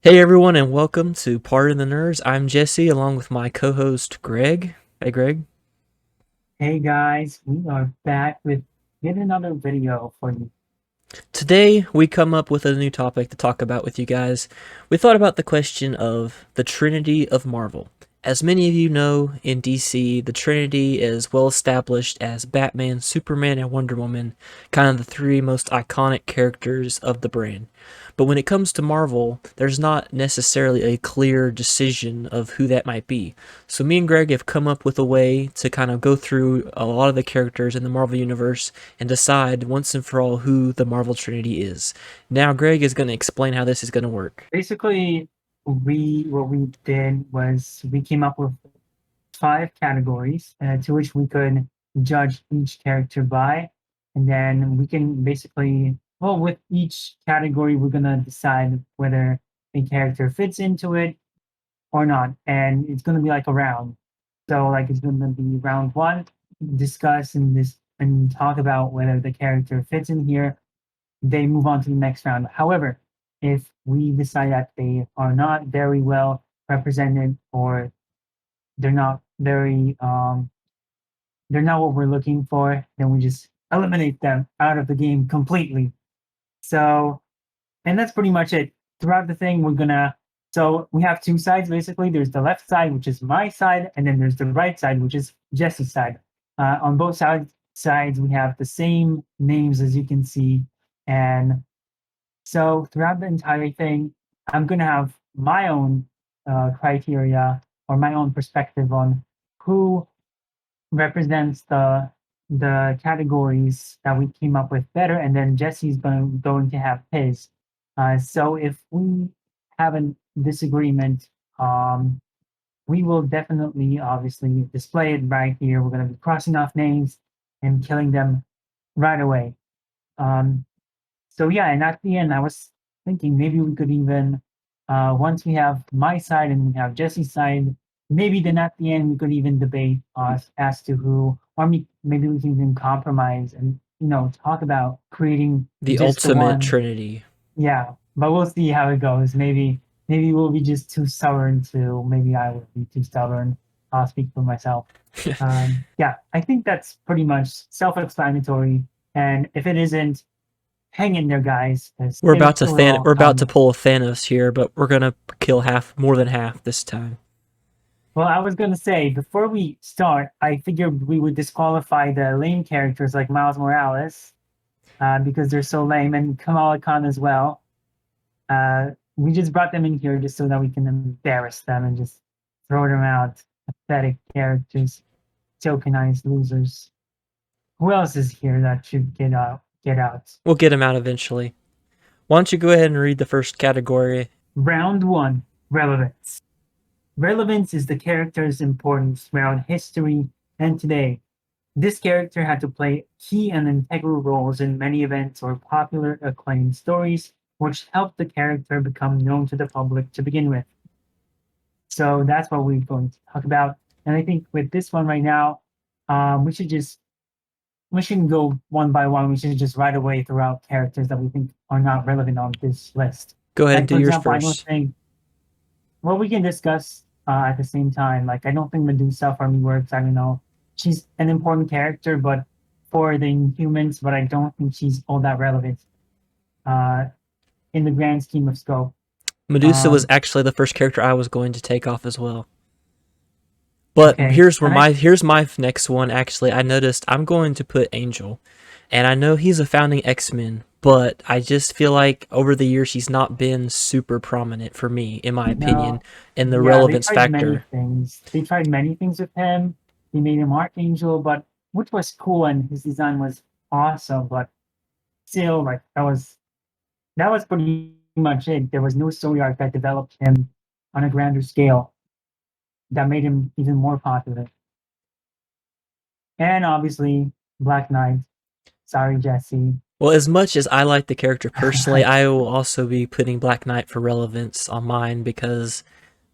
Hey everyone, and welcome to Pardon the Nerds. I'm Jesse, along with my co-host Greg. Hey Greg. Hey guys, we are back with yet another video for you. Today we come up with a new topic to talk about with you guys. We thought about the question of the Trinity of Marvel. As many of you know, in DC, the Trinity is well established as Batman, Superman, and Wonder Woman, kind of the three most iconic characters of the brand. But when it comes to Marvel, there's not necessarily a clear decision of who that might be. So me and Greg have come up with a way to kind of go through a lot of the characters in the Marvel Universe and decide once and for all who the Marvel Trinity is. Now Greg is going to explain how this is going to work. Basically, what we did was we came up with five categories to which we could judge each character by, and then we can basically, well, with each category, we're gonna decide whether a character fits into it or not, and it's gonna be like a round. So, like, it's gonna be round one, discuss and talk about whether the character fits in here. They move on to the next round. However, if we decide that they are not very well represented or they're not very they're not what we're looking for, then we just eliminate them out of the game completely. So, and that's pretty much it. Throughout the thing, we're gonna so we have two sides basically. There's the left side, which is my side, and then there's the right side, which is Jesse's side. On both sides, we have the same names as you can see, and so throughout the entire thing, I'm going to have my own criteria or my own perspective on who represents the categories that we came up with better, and then Jesse's going to have his. So if we have a disagreement, um, we will definitely obviously display it right here. We're going to be crossing off names and killing them right away. Um, so yeah, and at the end, I was thinking maybe we could even, once we have my side and we have Jesse's side, maybe then at the end we could even debate as to who, or maybe we can even compromise and talk about creating The just the ultimate one. Trinity. Yeah, but we'll see how it goes. Maybe we'll be just too stubborn to. Maybe I will be too stubborn. I'll speak for myself. Yeah, I think that's pretty much self-explanatory. And if it isn't, hang in there, guys, because it'll all We're about to come. pull a Thanos here, but we're gonna kill more than half this time. Well, I was gonna say before we start, I figured we would disqualify the lame characters like Miles Morales because they're so lame, and Kamala Khan as well. We just brought them in here just so that we can embarrass them and just throw them out. Pathetic characters, tokenized losers. Who else is here that should get out? Get out. We'll get him out eventually. Why don't you go ahead and read the first category? Round one: relevance. Relevance is the character's importance throughout history and today. This character had to play key and integral roles in many events or popular acclaimed stories, which helped the character become known to the public to begin with. So that's what we're going to talk about. And I think with this one right now, we should just we shouldn't go one by one. We should just right away throw out characters that we think are not relevant on this list. Go ahead and Like do for yours example, I don't first. think well, we can discuss at the same time. Like, I don't think Medusa for me works. I don't know. She's an important character, but for the humans, but I don't think she's all that relevant uh, in the grand scheme of scope. Medusa was Um, actually the first character I was going to take off as well. But okay, and I here's my next one. Actually, I noticed I'm going to put Angel, and I know he's a founding X-Men, but I just feel like over the years he's not been super prominent for me, in my opinion, know, in the yeah, they relevance tried many factor. things. They tried many things with him. They made him Archangel, but which was cool and his design was awesome. But still, like that was pretty much it. There was no story arc that developed him on a grander scale that made him even more popular. And obviously, Black Knight. Sorry, Jesse. Well, as much as I like the character personally, I will also be putting Black Knight for relevance on mine because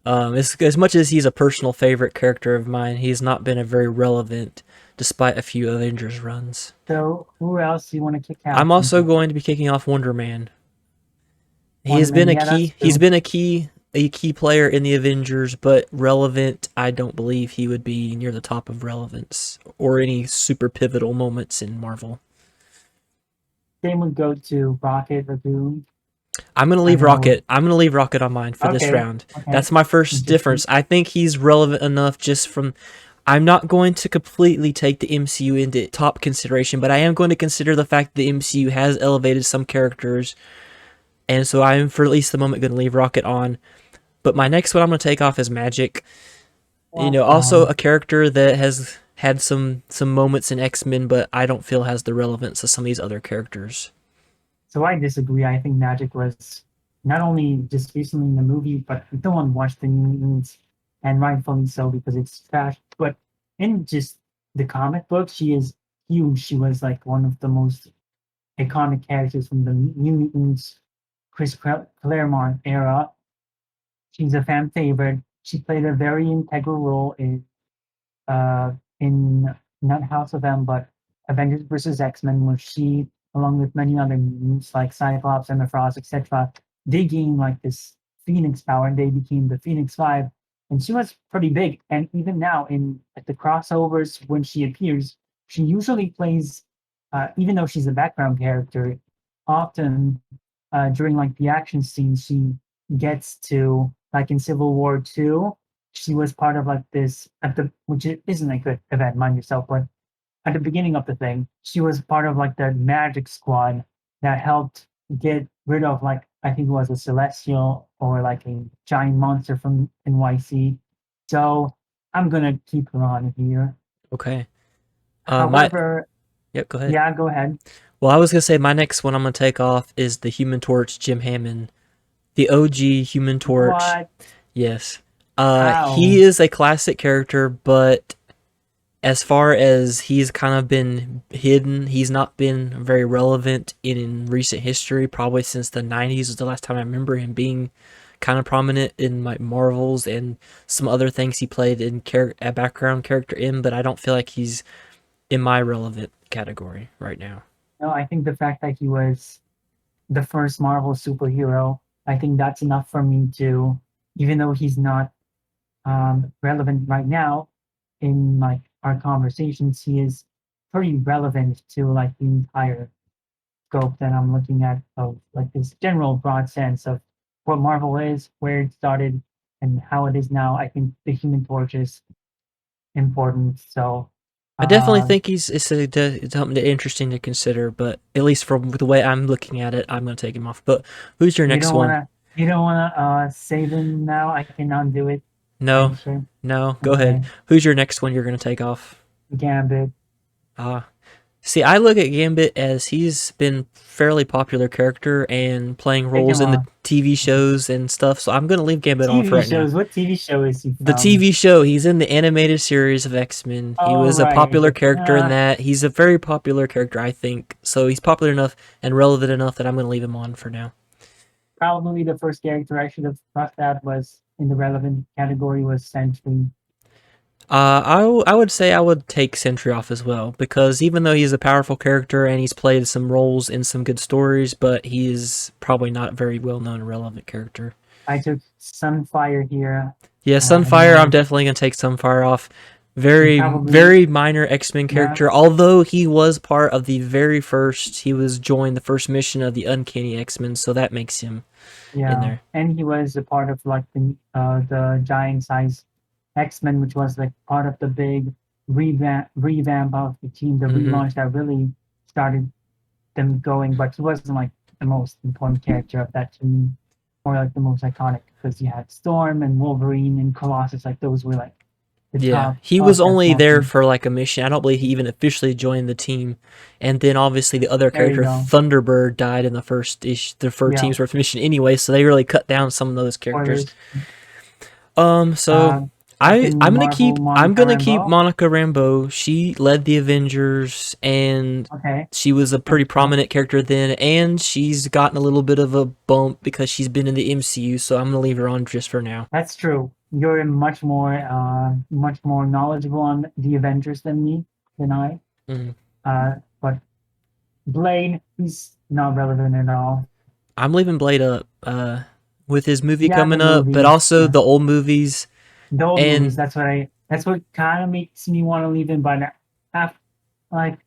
as much as he's a personal favorite character of mine, he's not been a very relevant despite a few Avengers runs. So, who else do you want to kick I'm out also into? going to be kicking off Wonder Man. He has one, been and a yeah, that's key. He's true. been a key player in the Avengers, but relevant. I don't believe he would be near the top of relevance or any super pivotal moments in Marvel. Same would go to Rocket Raccoon. I'm gonna I leave don't know. Rocket. I'm gonna leave Rocket on mine for this Okay, round. okay, That's my first interesting. difference. I think he's relevant enough just from. I'm not going to completely take the MCU into top consideration, but I am going to consider the fact that the MCU has elevated some characters, and so I'm for at least the moment going to leave Rocket on. But my next one I'm going to take off is Magic. You Well, know, also a character that has had some moments in X-Men, but I don't feel has the relevance of some of these other characters. so I disagree. I think Magic was not only just recently in the movie, but no one watched the New Mutants, and rightfully so because it's trash. But in just the comic book, she is huge. She was like one of the most iconic characters from the New Mutants, Claremont era. She's a fan favorite. She played a very integral role uh, in not House of M, but Avengers versus X-Men, where she, along with many other mutants like Cyclops, Emma Frost, etc., they gained like this Phoenix power, and they became the Phoenix Five. And she was pretty big. And even now, in at the crossovers when she appears, she usually plays, even though she's a background character, often during like the action scenes, she gets to like in Civil War Two, she was part of like this at the which isn't a good event, mind yourself, but at the beginning of the thing, she was part of like the magic squad that helped get rid of like I think it was a celestial or like a giant monster from NYC. So I'm gonna keep her on here. Okay. My However, Yep. Go ahead. yeah, go ahead. Well, I was gonna say my next one I'm gonna take off is the Human Torch, Jim Hammond, the OG Human Torch. What? Yes. He How? is a classic character, but as far as he's kind of been hidden, he's not been very relevant in recent history. Probably since the '90s was the last time I remember him being kind of prominent in like Marvels and some other things he played in a background character in. But I don't feel like he's in my relevant category right now. No, I think the fact that he was the first Marvel superhero, I think that's enough for me to, even though he's not relevant right now in like our conversations, he is pretty relevant to like the entire scope that I'm looking at of like this general broad sense of what Marvel is, where it started, and how it is now. I think the Human Torch is important. So, I definitely um, think it's something interesting to consider, but at least from the way I'm looking at it, I'm going to take him off. But who's your you next don't one? wanna you don't wanna save him now. I can undo it. Are No, you sure? no, go ahead. Okay, Who's your next one you're going to take off? Gambit. Ah, see, I look at Gambit as he's been fairly popular character and playing Take roles him in the off. TV shows and stuff, so I'm going to leave Gambit on for TV right now. shows. What TV show is he The from? TV show, he's in the animated series of X-Men. He Oh, was a right. popular character in Uh, that. He's a very popular character, I think. So he's popular enough and relevant enough that I'm going to leave him on for now. Probably the first character I should have thought that was in the relevant category was Sentry. I would say I would take Sentry off as well because even though he's a powerful character and he's played some roles in some good stories, but he is probably not a very well known relevant character. I took Sunfire here. Yeah, And Sunfire, I'm definitely gonna take Sunfire off. Very probably, very minor X-Men yeah, character, although he was part of the very first. He was joined the first mission of the Uncanny X-Men, so that makes him in yeah. there. And he was a part of like the giant size X-Men, which was like part of the big revamp of the team, the Hmm. relaunch that really started them going, but he wasn't like the most important character of that team or like the most iconic because you had Storm and Wolverine and Colossus, like those were like the Yeah, top he was of that only small there team. for like a mission. I don't believe he even officially joined the team. And then obviously the other There you character, go. Thunderbird, died in the first the first Yeah, team's first mission anyway. So they really cut down some of those characters. spoilers. So Captain Marvel, I'm Monica gonna keep Rambeau. Monica Rambeau. She led the Avengers, and Okay, she was a pretty that's true. prominent character then. And she's gotten a little bit of a bump because she's been in the MCU. So I'm gonna leave her on just for now. That's true. You're much more knowledgeable on the Avengers than me, than I. Mhm. But Blade, he's not relevant at all. I'm leaving Blade up. with his movie Yeah, the coming up, but movies. also Yeah, the old movies. the old movies. And That's what I. That's what kind of makes me want to leave him. But half like,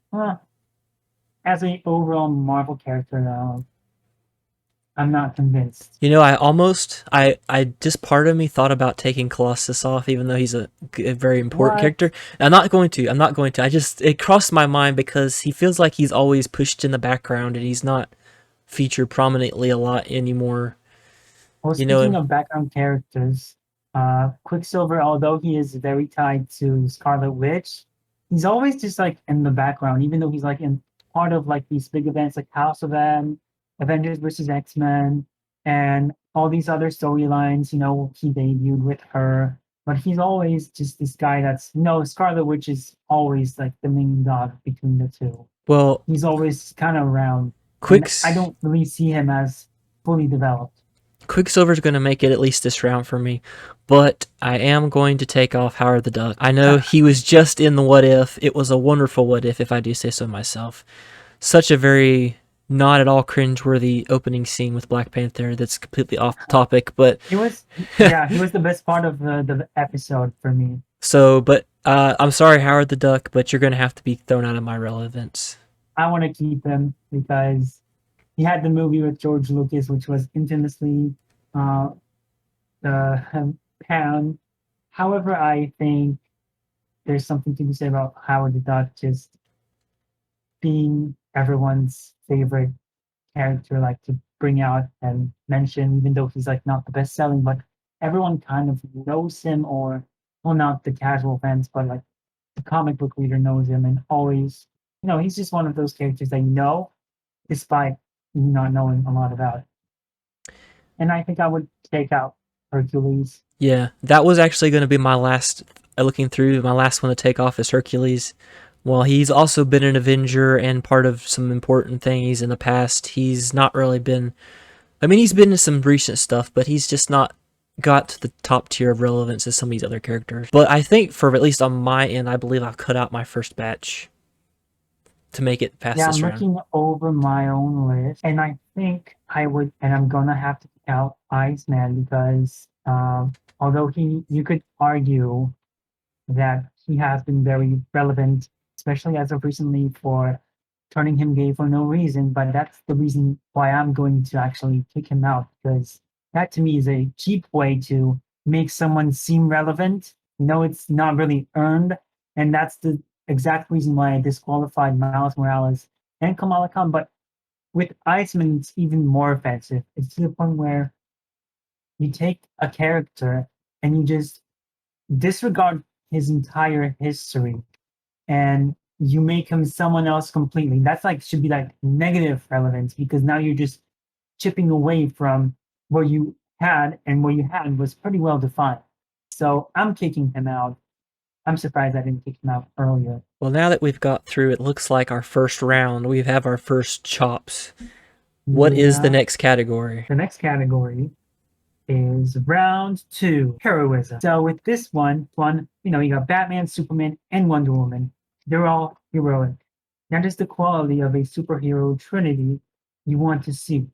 as an overall Marvel character, though, I'm not convinced. you know, I just part of me thought about taking Colossus off, even though he's a very important What? character. I'm not going to. I'm not going to. I just it crossed my mind because he feels like he's always pushed in the background and he's not featured prominently a lot anymore. Well, You know, speaking of background characters, Quicksilver, although he is very tied to Scarlet Witch, he's always just like in the background, even though he's like in part of like these big events like House of M, Avengers versus X-Men, and all these other storylines. He debuted with her, but he's always just this guy that's Scarlet Witch is always like the main dog between the two. well, He's always kind of around, and I Quicks don't really see him as fully developed. Quicksilver's going to make it at least this round for me, but I am going to take off Howard the Duck. I know he was just in the What If. It was a wonderful What If I do say so myself. Such a very not at all cringeworthy opening scene with Black Panther that's completely off topic, but He was the best part of the episode for me. I'm sorry, Howard the Duck, but you're going to have to be thrown out of my relevance. I want to keep him because he had the movie with George Lucas, which was infamously uh, the Pound. However, I think there's something to be said about Howard the Duck just being everyone's favorite character, like to bring out and mention, even though he's like not the best selling, but everyone kind of knows him, or well, not the casual fans, but like the comic book reader knows him, and always, he's just one of those characters that despite not knowing a lot about. And I think I would take out Hercules. Yeah, that was actually going to be my last, looking through, my last one to take off is Hercules. Well, he's also been an Avenger and part of some important things in the past. He's not really been, I mean, he's been in some recent stuff, but he's just not got to the top tier of relevance as some of these other characters. But I think for at least on my end, I believe I've cut out my first batch to make it past Yeah, this I'm round. looking over my own list, and I think I would, and I'm gonna have to pick out Iceman because although you could argue that he has been very relevant, especially as of recently, for turning him gay for no reason. But that's the reason why I'm going to actually kick him out, because that to me is a cheap way to make someone seem relevant. It's not really earned. And that's the exact reason why I disqualified Miles Morales and Kamala Khan. But with Iceman, it's even more offensive. It's to the point where you take a character and you just disregard his entire history and you make him someone else completely. That's like should be like negative relevance, because now you're just chipping away from what you had, and what you had was pretty well defined. So I'm kicking him out. I'm surprised I didn't kick him out earlier. Well, now that we've got through, it looks like our first round, we have our first chops. What is the Yeah. next category? The next category is round two, heroism. So with this one, you got Batman, Superman, and Wonder Woman. They're all heroic. That is the quality of a superhero trinity you want to see.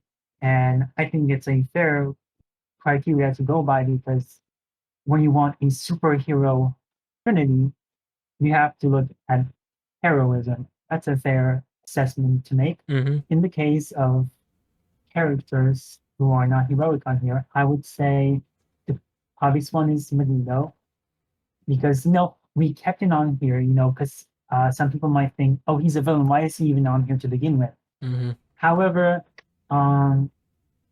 And I think it's a fair criteria to go by, because when you want a superhero trinity, you have to look at heroism. That's a fair assessment to make. Mm-hmm. In the case of characters who are not heroic on here, I would say the obvious one is Magneto, because we kept him on here, because some people might think, oh, he's a villain. Why is he even on here to begin with? Mm-hmm. However, um,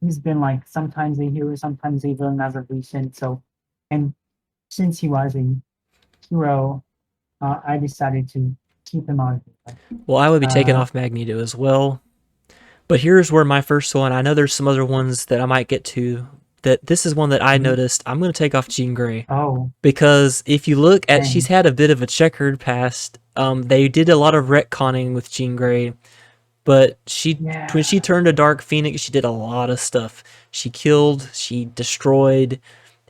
he's been like sometimes a hero, sometimes a villain as of recent. So, and since he was a hero, I decided to keep him on here. Well, I would be taking Uh, off Magneto as well. But here's where my first one, I know there's some other ones that I might get to, that this is one that I mhm. noticed. I'm going to take off Jean Grey. Oh, Because if you look at, she's dang. had a bit of a checkered past. They did a lot of retconning with Jean Grey, but when Yeah. she turned a Dark Phoenix, she did a lot of stuff. She killed, she destroyed,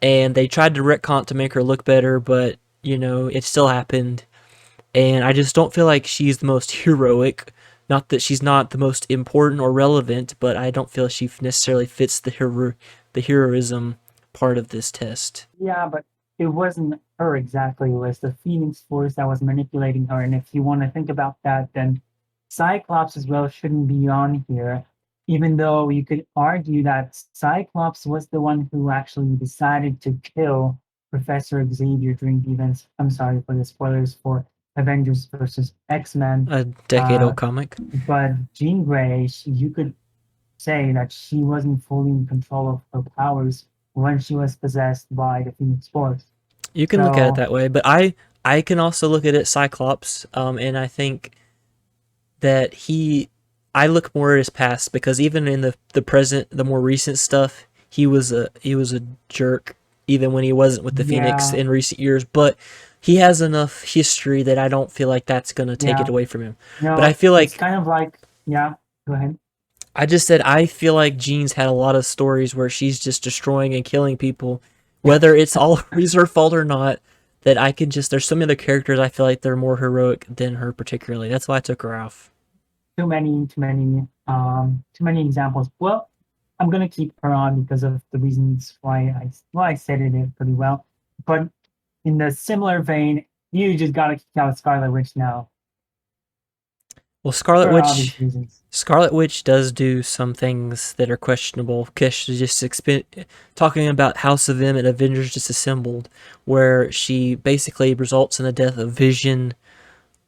and they tried to retcon to make her look better, but it still happened. And I just don't feel like she's the most heroic Not that she's not the most important or relevant, but I don't feel she necessarily fits the heroism part of this test. Yeah, but it wasn't her exactly. It was the Phoenix Force that was manipulating her. And if you want to think about that, then Cyclops as well shouldn't be on here. Even though you could argue that Cyclops was the one who actually decided to kill Professor Xavier during the events. I'm sorry for the spoilers for Avengers versus X-Men. A decade Uh, old comic. but Jean Grey, you could say that she wasn't fully in control of her powers when she was possessed by the Phoenix Force. You can look at it So that way, but I can also look at it Cyclops, and I think that I look more at his past because even in the present, the more recent stuff, he was a jerk even when he wasn't with the Phoenix yeah, in recent years. But he has enough history that I don't feel like that's gonna take it yeah, away from him. But I no, feel it's like kind of like yeah. Go ahead. I just said I feel like Jean's had a lot of stories where she's just destroying and killing people, whether it's always her fault or not. That I can just there's so many other characters I feel like they're more heroic than her particularly. That's why I took her off. Too many examples. Well, I'm gonna keep her on because of the reasons why I said it pretty well. But in the similar vein, you just gotta kick out Scarlet Witch now Well, Scarlet for Witch obvious reasons. Scarlet Witch does do some things that are questionable. Kish is just talking about House of M and Avengers Disassembled, where she basically results in the death of Vision,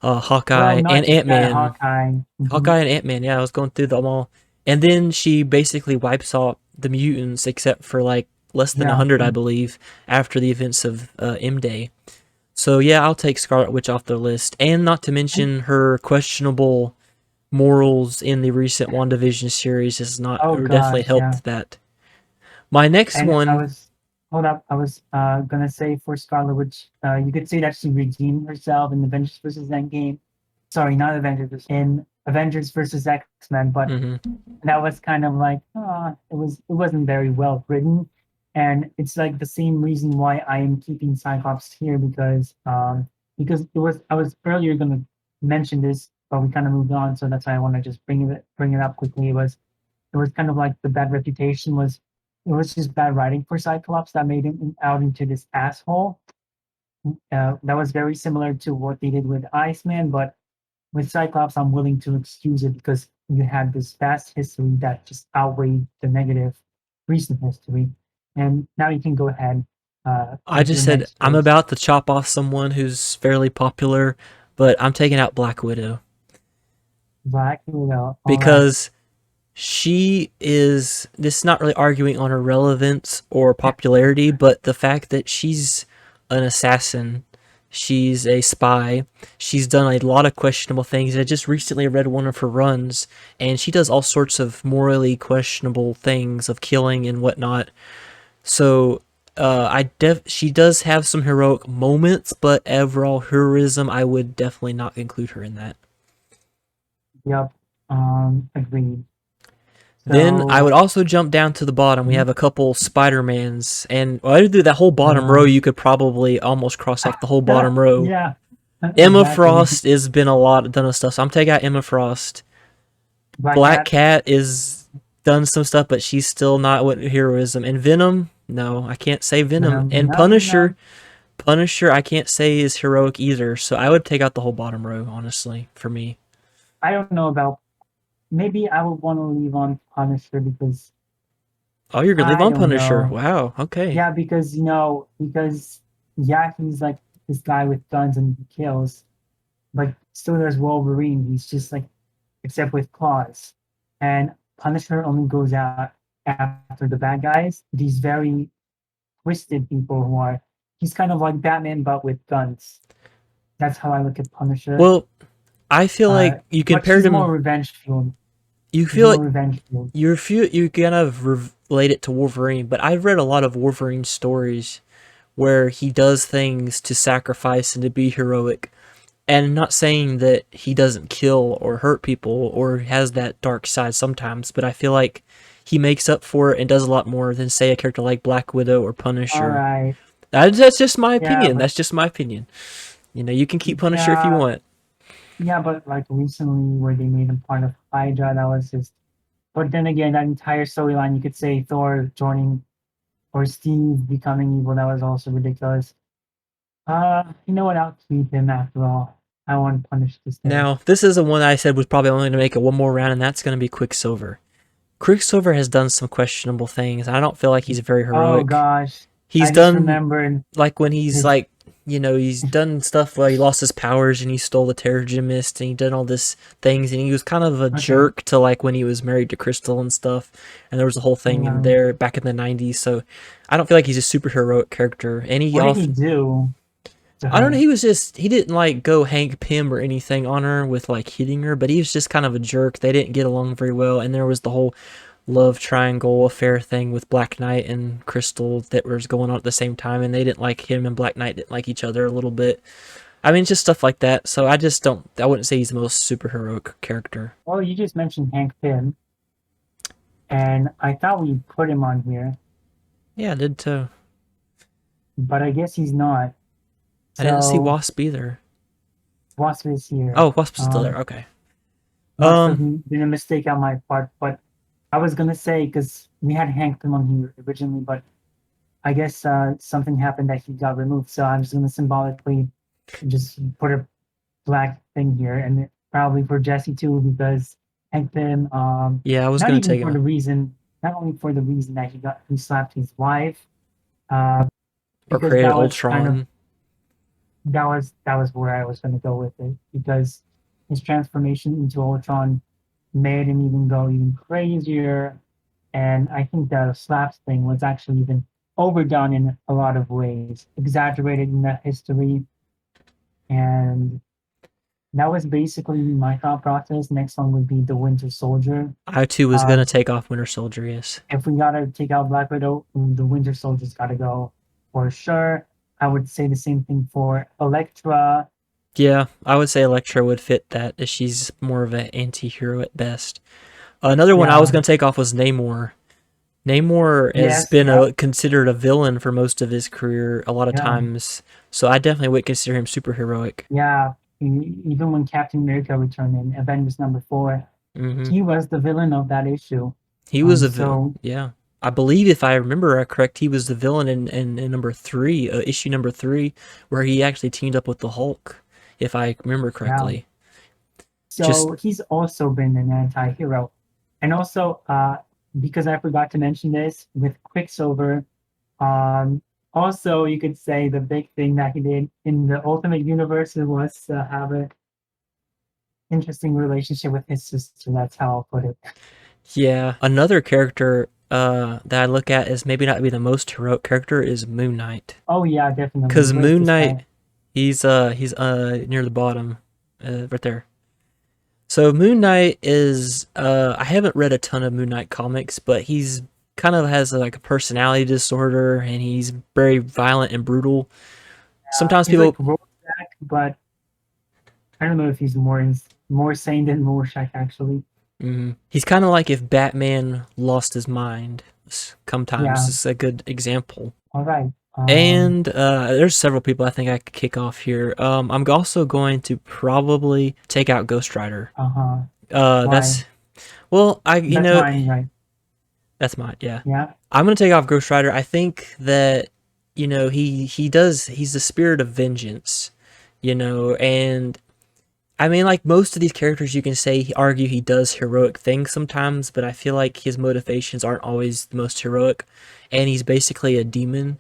Well, Hawkeye, and not just Ant that, Man. Hawkeye. Hawkeye and Ant Man. Yeah, I was going through them all, and then she basically wipes out the mutants except for like less than Yeah, 100, I believe, after the events of M Day. So yeah, I'll take Scarlet Witch off the list, and not to and mention her questionable morals in the recent WandaVision series has not oh or definitely gosh, yeah. helped that. My next And I one, was hold up, I was gonna say for Scarlet Witch, you could say that she redeemed herself in Avengers versus Endgame. Sorry, not Avengers, in Avengers versus X-Men, but mhm. that was kind of like it wasn't very well written. And it's like the same reason why I am keeping Cyclops here because it was I was earlier gonna mention this, but we kind of moved on, so that's why I want to just bring it up quickly. It was kind of like the bad reputation was it was just bad writing for Cyclops that made him out into this asshole. That was very similar to what they did with Iceman, but with Cyclops, I'm willing to excuse it because you had this past history that just outweighed the negative recent history. And now you can go ahead I with just your said next I'm choice. about to chop off someone who's fairly popular, but I'm taking out Black Widow Black Widow. All right. because she is this is not really arguing on her relevance or popularity, but the fact that she's an assassin, she's a spy, she's done a lot of questionable things. I just recently read one of her runs, and she does all sorts of morally questionable things of killing and whatnot. So she does have some heroic moments, but overall heroism, I would definitely not include her in that. Yep. Agreed. Then I would So, also jump down to the bottom. We mhm, have a couple Spider-Mans, and well, I do that whole bottom row. um, You could probably almost cross off the whole bottom row. yeah, Emma exactly. Frost has been a lot done of stuff, so I'm taking out Emma Frost. Black Black Cat. Cat is done some stuff, but she's still not what heroism. And Venom, no, I can't say Venom. And No, no. Punisher, I can't say is heroic either. So I would take out the whole bottom row, honestly, for me. I don't know about. Maybe I would want to leave on Punisher because Oh, you're gonna leave I on don't Punisher? know. Wow. Okay. Yeah, because yeah, he's like this guy with guns and he kills, but still there's Wolverine. He's just like except with claws, and Punisher only goes out after the bad guys. These very twisted people who are. He's kind of like Batman but with guns. That's how I look at Punisher. Well, I feel like you But compared he's more him. revenge fueled. You He's feel more like revenge fueled. you kind of relate it to Wolverine, but I've read a lot of Wolverine stories where he does things to sacrifice and to be heroic. And I'm not saying that he doesn't kill or hurt people or has that dark side sometimes, but I feel like he makes up for it and does a lot more than say a character like Black Widow or All Punisher. right. That's just my Yeah, opinion. but That's just my opinion. You know, you can keep Punisher if you yeah, want. Yeah, but like recently where they made him part of Hydra, that was just. But then again, that entire storyline, you could say Thor joining or Steve becoming evil, that was also ridiculous. You know what? I'll keep him after all. I won't punish this day. Now, this is the one I said was probably only going to make it one more round, and that's going to be Quicksilver. Quicksilver has done some questionable things. I don't feel like he's very Oh heroic. gosh, He's I just done remembered like when he's his. like, he's done stuff where he lost his powers and he stole the Terrigen Mist and he done all this things and he was kind of a Okay, jerk to like when he was married to Crystal and stuff. And there was a whole thing in um, there back in the 90s. So I don't feel like he's a super heroic character. And he what did he off do to I don't know, her? he didn't like go Hank Pym or anything on her with like hitting her, but he was just kind of a jerk. They didn't get along very well and there was the whole love triangle affair thing with Black Knight and Crystal that was going on at the same time, and they didn't like him and Black Knight didn't like each other a little bit. I mean, just stuff like that. So I just don't. I wouldn't say he's the most super heroic character. Well, you just mentioned Hank Pym, and I thought we put him on here, Yeah, I did too. but I guess he's not. I didn't see So Wasp either. Wasp is here. Oh, Wasp's still there. Okay. Must have Um. been a mistake on my part, but I was gonna say because we had Hank Pym on here originally, but I guess something happened that he got removed. So I'm just gonna symbolically just put a black thing here, and probably for Jesse too, because Hank Pym, Yeah, I was not gonna even take for him the reason, not only for the reason that he slapped his wife, uh, or because created that was kind of Ultron. that was where I was gonna go with it, because his transformation into Ultron made him even go even crazier. And I think the slaps thing was actually even overdone in a lot of ways, exaggerated in the history. And that was basically my thought process. Next one would be the Winter Soldier. I too was Uh, gonna take off Winter Soldier. Yes. if we gotta take out Black Widow, the Winter Soldier's gotta go for sure. I would say the same thing for Elektra. Yeah, I would say Elektra would fit that, as she's more of an anti-hero at best. Another one I was Yeah. gonna take off was Namor. Namor has Yes. been Yep. considered a villain for most of his career a lot of Yeah. times, so I definitely would consider him super heroic. Yeah. Even when Captain America returned in Avengers number 4, Hmm. he was the villain of that issue. He was So yeah. I believe if I remember correct, he was the villain in number three, issue number 3, where he actually teamed up with the Hulk, if I remember yeah. correctly. Just So he's also been an anti-hero. And also, because I forgot to mention this with Quicksilver, also you could say the big thing that he did in the Ultimate Universe was have an interesting relationship with his sister. That's how I'll put it. yeah, another character that I look at as maybe not be the most heroic character is Moon Knight, Oh yeah, definitely. because Where's Moon this Knight guy? he's near the bottom, right there. So Moon Knight is I haven't read a ton of Moon Knight comics, but he's kind of has like a personality disorder and he's very violent and brutal. Sometimes He's like people Rorschach, but I don't know if he's more sane than Rorschach actually. he's kind of like if Batman lost his mind. Sometimes Yeah. it's a good example. All right. And there's several people I think I could kick off here. I'm also going to probably take out Ghost Rider. Uh-huh. Why? That's well, I That's mine, right? that's mine. Yeah, Yeah. I'm gonna take off Ghost Rider. I think that he's the spirit of vengeance, and I mean like most of these characters, you can say argue he does heroic things sometimes, but I feel like his motivations aren't always the most heroic, and he's basically a demon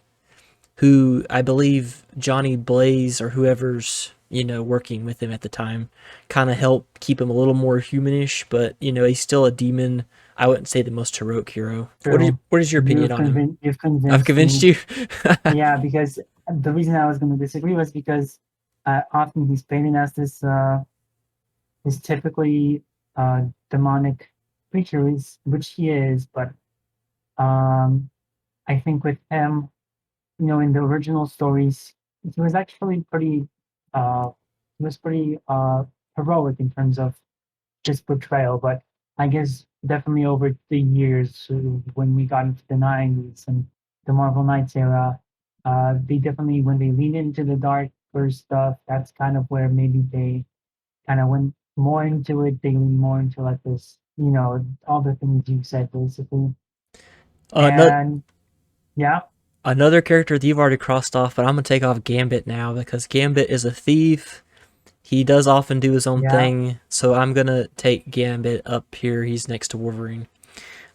who I believe Johnny Blaze or whoever's working with him at the time kind of helped keep him a little more humanish, but he's still a demon. I wouldn't say the most heroic hero. True. What is your opinion on him? You've I've convinced convinced me. you. Yeah, because the reason I was going to disagree was because often he's painted as this typically demonic creature, which he is. But um, I think with him, in the original stories, he was actually pretty. Uh, he was pretty heroic in terms of just portrayal. But I guess definitely over the years, when we got into the 90s and the Marvel Knights era, they definitely, when they lean into the darker stuff, that's kind of where maybe they kind of went more into it. They lean more into like this, all the things you said basically. No, And yeah, another character that you've already crossed off, but I'm gonna take off Gambit now because Gambit is a thief. He does often do his own yeah, thing, so I'm gonna take Gambit up here. He's next to Wolverine.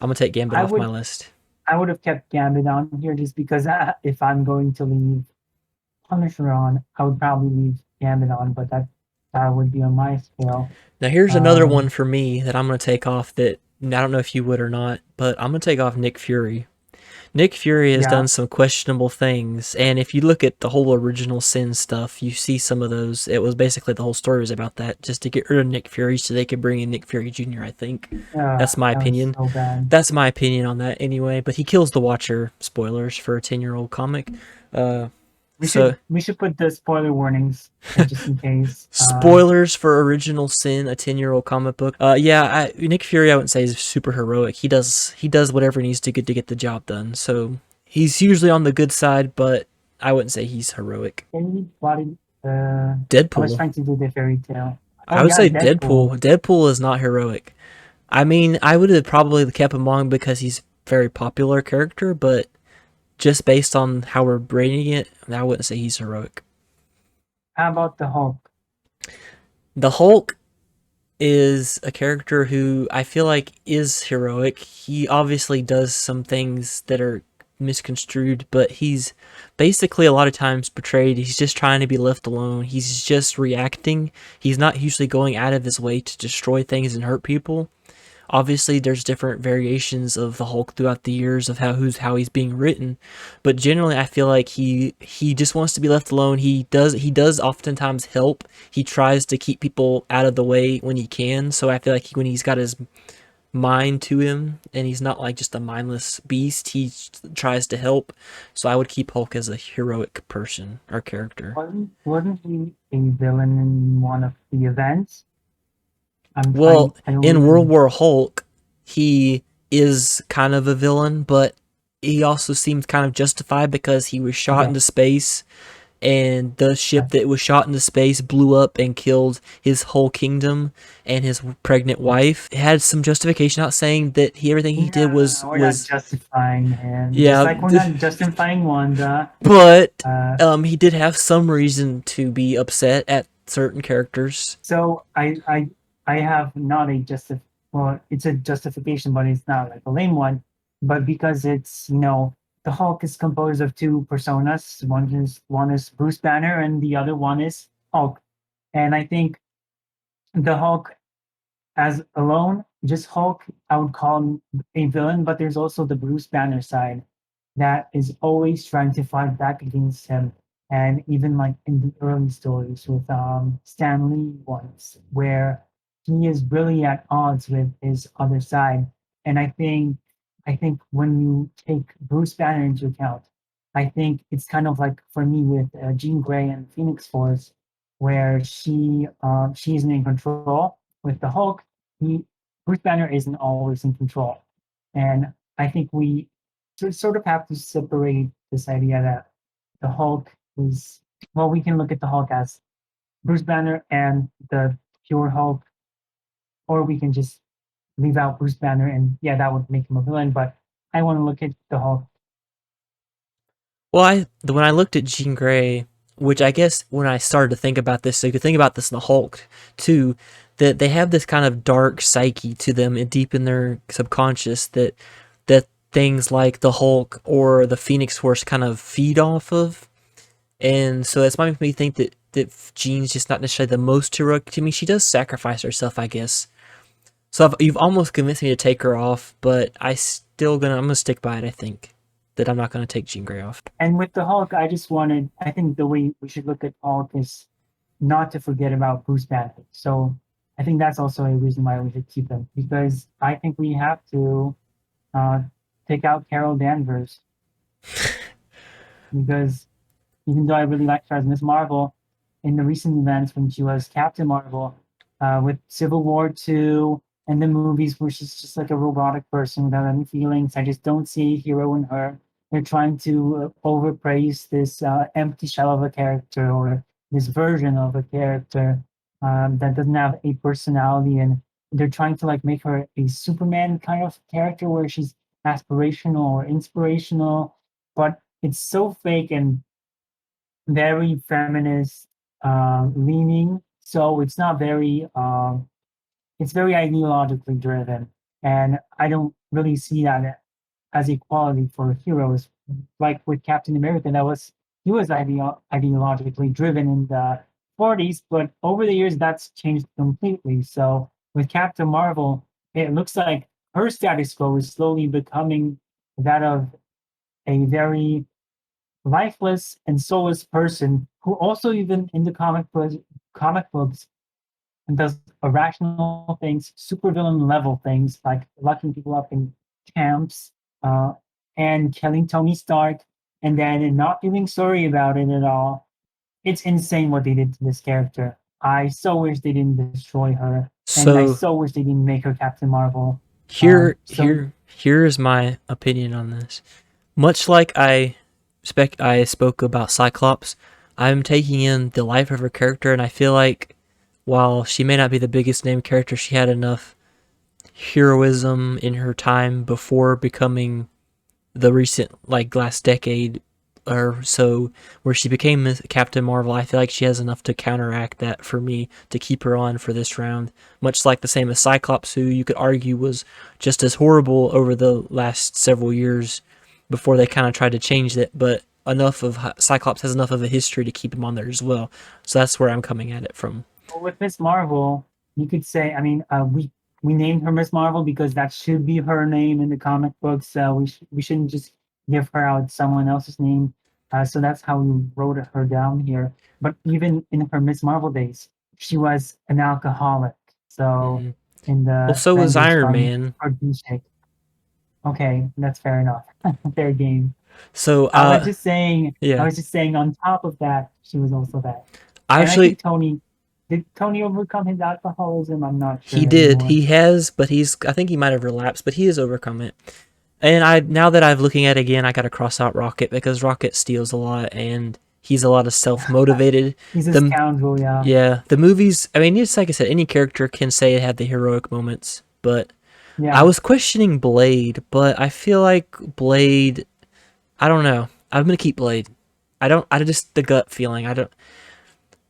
I'm gonna take Gambit I off my would list. I would have kept Gambit on here just because if I'm going to leave Punisher on, I would probably leave Gambit on, but that would be on my scale. Now here's another one Um, for me that I'm gonna take off that I don't know if you would or not, but I'm gonna take off Nick Fury. Nick Fury has yeah, done some questionable things, and if you look at the whole original Sin stuff, you see some of those. It was basically the whole story was about that, just to get rid of Nick Fury so they could bring in Nick Fury Jr., I think. That's my that was opinion. so bad. That's my opinion on that anyway, but he kills the Watcher. Spoilers for a 10-year-old comic. Uh, We so should we should put the spoiler warnings just in case. spoilers for Original Sin, a 10-year-old comic book. Yeah, Nick Fury, I wouldn't say is super heroic. He does whatever he needs to get the job done. So he's usually on the good side, but I wouldn't say he's heroic. Any body? I was Deadpool. trying to do the fairy tale. Oh I would yeah, say Deadpool. Deadpool. Deadpool is not heroic. I mean, I would have probably kept him on because he's a very popular character, but just based on how we're rating it, I wouldn't say he's heroic. How about the Hulk? The Hulk is a character who I feel like is heroic. He obviously does some things that are misconstrued, but he's basically a lot of times portrayed he's just trying to be left alone. He's just reacting. He's not usually going out of his way to destroy things and hurt people. Obviously, there's different variations of the Hulk throughout the years of how he's being written, but generally, I feel like he just wants to be left alone. He does oftentimes help. He tries to keep people out of the way when he can. So I feel like when he's got his mind to him and he's not like just a mindless beast, he tries to help. So I would keep Hulk as a heroic person or character. Wasn't he a villain in one of the events? Well, I don't in World remember. War Hulk, he is kind of a villain, but he also seems kind of justified because he was shot Okay, into space and the yeah, ship that was shot into space blew up and killed his whole kingdom and his pregnant wife. It had some justification, not saying that everything he did yeah. was We're not was justifying him, just yeah, like we're not justifying Wanda. but Uh, he did have some reason to be upset at certain characters. So I have not a well, it's a justification, but it's not like a lame one. But because it's the Hulk is composed of two personas. One is Bruce Banner, and the other one is Hulk. And I think the Hulk as alone, just Hulk, I would call him a villain. But there's also the Bruce Banner side that is always trying to fight back against him. And even like in the early stories with Stan Lee ones, where he is really at odds with his other side. And I think when you take Bruce Banner into account, I think it's kind of like for me with Jean Grey and Phoenix Force, where she isn't in control. With the Hulk, he Bruce Banner isn't always in control, and I think we sort of have to separate this idea that the Hulk is well, we can look at the Hulk as Bruce Banner and the pure Hulk, or we can just leave out Bruce Banner and yeah, that would make him a villain. But I want to look at the Hulk. Well, when I looked at Jean Grey, which I guess when I started to think about this, so you could think about this in the Hulk too, that they have this kind of dark psyche to them and deep in their subconscious that things like the Hulk or the Phoenix Force kind of feed off of. And so that's why me think that Jean's just not necessarily the most heroic to me. She does sacrifice herself, I guess. So you've almost convinced me to take her off, but I'm gonna stick by it. I think that I'm not gonna take Jean Grey off. And with the Hulk, I think the way we should look at Hulk is not to forget about Bruce Banner. So I think that's also a reason why we should keep him because I think we have to uh, take out Carol Danvers because even though I really liked her as Miss Marvel, in the recent events when she was Captain Marvel, with Civil War 2 and the movies where she's just like a robotic person without any feelings, I just don't see a hero in her. They're trying to overpraise this empty shell of a character or this version of a character. that doesn't have a personality, and they're trying to like make her a Superman kind of character where she's aspirational or inspirational, but it's so fake and very feminist leaning. So it's very ideologically driven, and I don't really see that as equality for heroes. Like with Captain America, he was ideologically driven in the 40s, but over the years that's changed completely. So with Captain Marvel, it looks like her status quo is slowly becoming that of a very lifeless and soulless person who also even in the comic books and does irrational things, supervillain level things like locking people up in camps uh, and killing Tony Stark, and then not feeling sorry about it at all. It's insane what they did to this character. I so wish they didn't destroy her, and I So so wish they didn't make her Captain Marvel. So here's my opinion on this. Much like I spoke about Cyclops, I'm taking in the life of her character, and I feel like while she may not be the biggest name character, she had enough heroism in her time before becoming the recent, like, last decade or so, where she became Captain Marvel. I feel like she has enough to counteract that for me to keep her on for this round. Much like the same as Cyclops, who you could argue was just as horrible over the last several years before they kind of tried to change it, but enough of Cyclops has enough of a history to keep him on there as well. So that's where I'm coming at it from. well, with Miss Marvel, you could say, I mean, we named her Miss Marvel because that should be her name in the comic books. We shouldn't just give her out someone else's name. So that's how we wrote her down here. But even in her Miss Marvel days, she was an alcoholic. So Hmm. in Well, the so was Avengers Iron from Man. her D-Shake. Okay, that's fair enough. Fair game. So, I yeah, was just saying on top of that, she was also that. I And I actually think did Tony overcome his alcoholism? I'm not he sure did. anymore. He has, but I think he might have relapsed, but he has overcome it. And now that I'm looking at it again, I got to cross out Rocket because Rocket steals a lot and he's a lot of self-motivated. He's a The scoundrel, yeah. Yeah, the movies, I mean, just like I said, any character can say it had the heroic moments, but I Yeah. was questioning Blade, but I feel like Blade, I don't know. I'm going to keep Blade. I just, the gut feeling. I don't,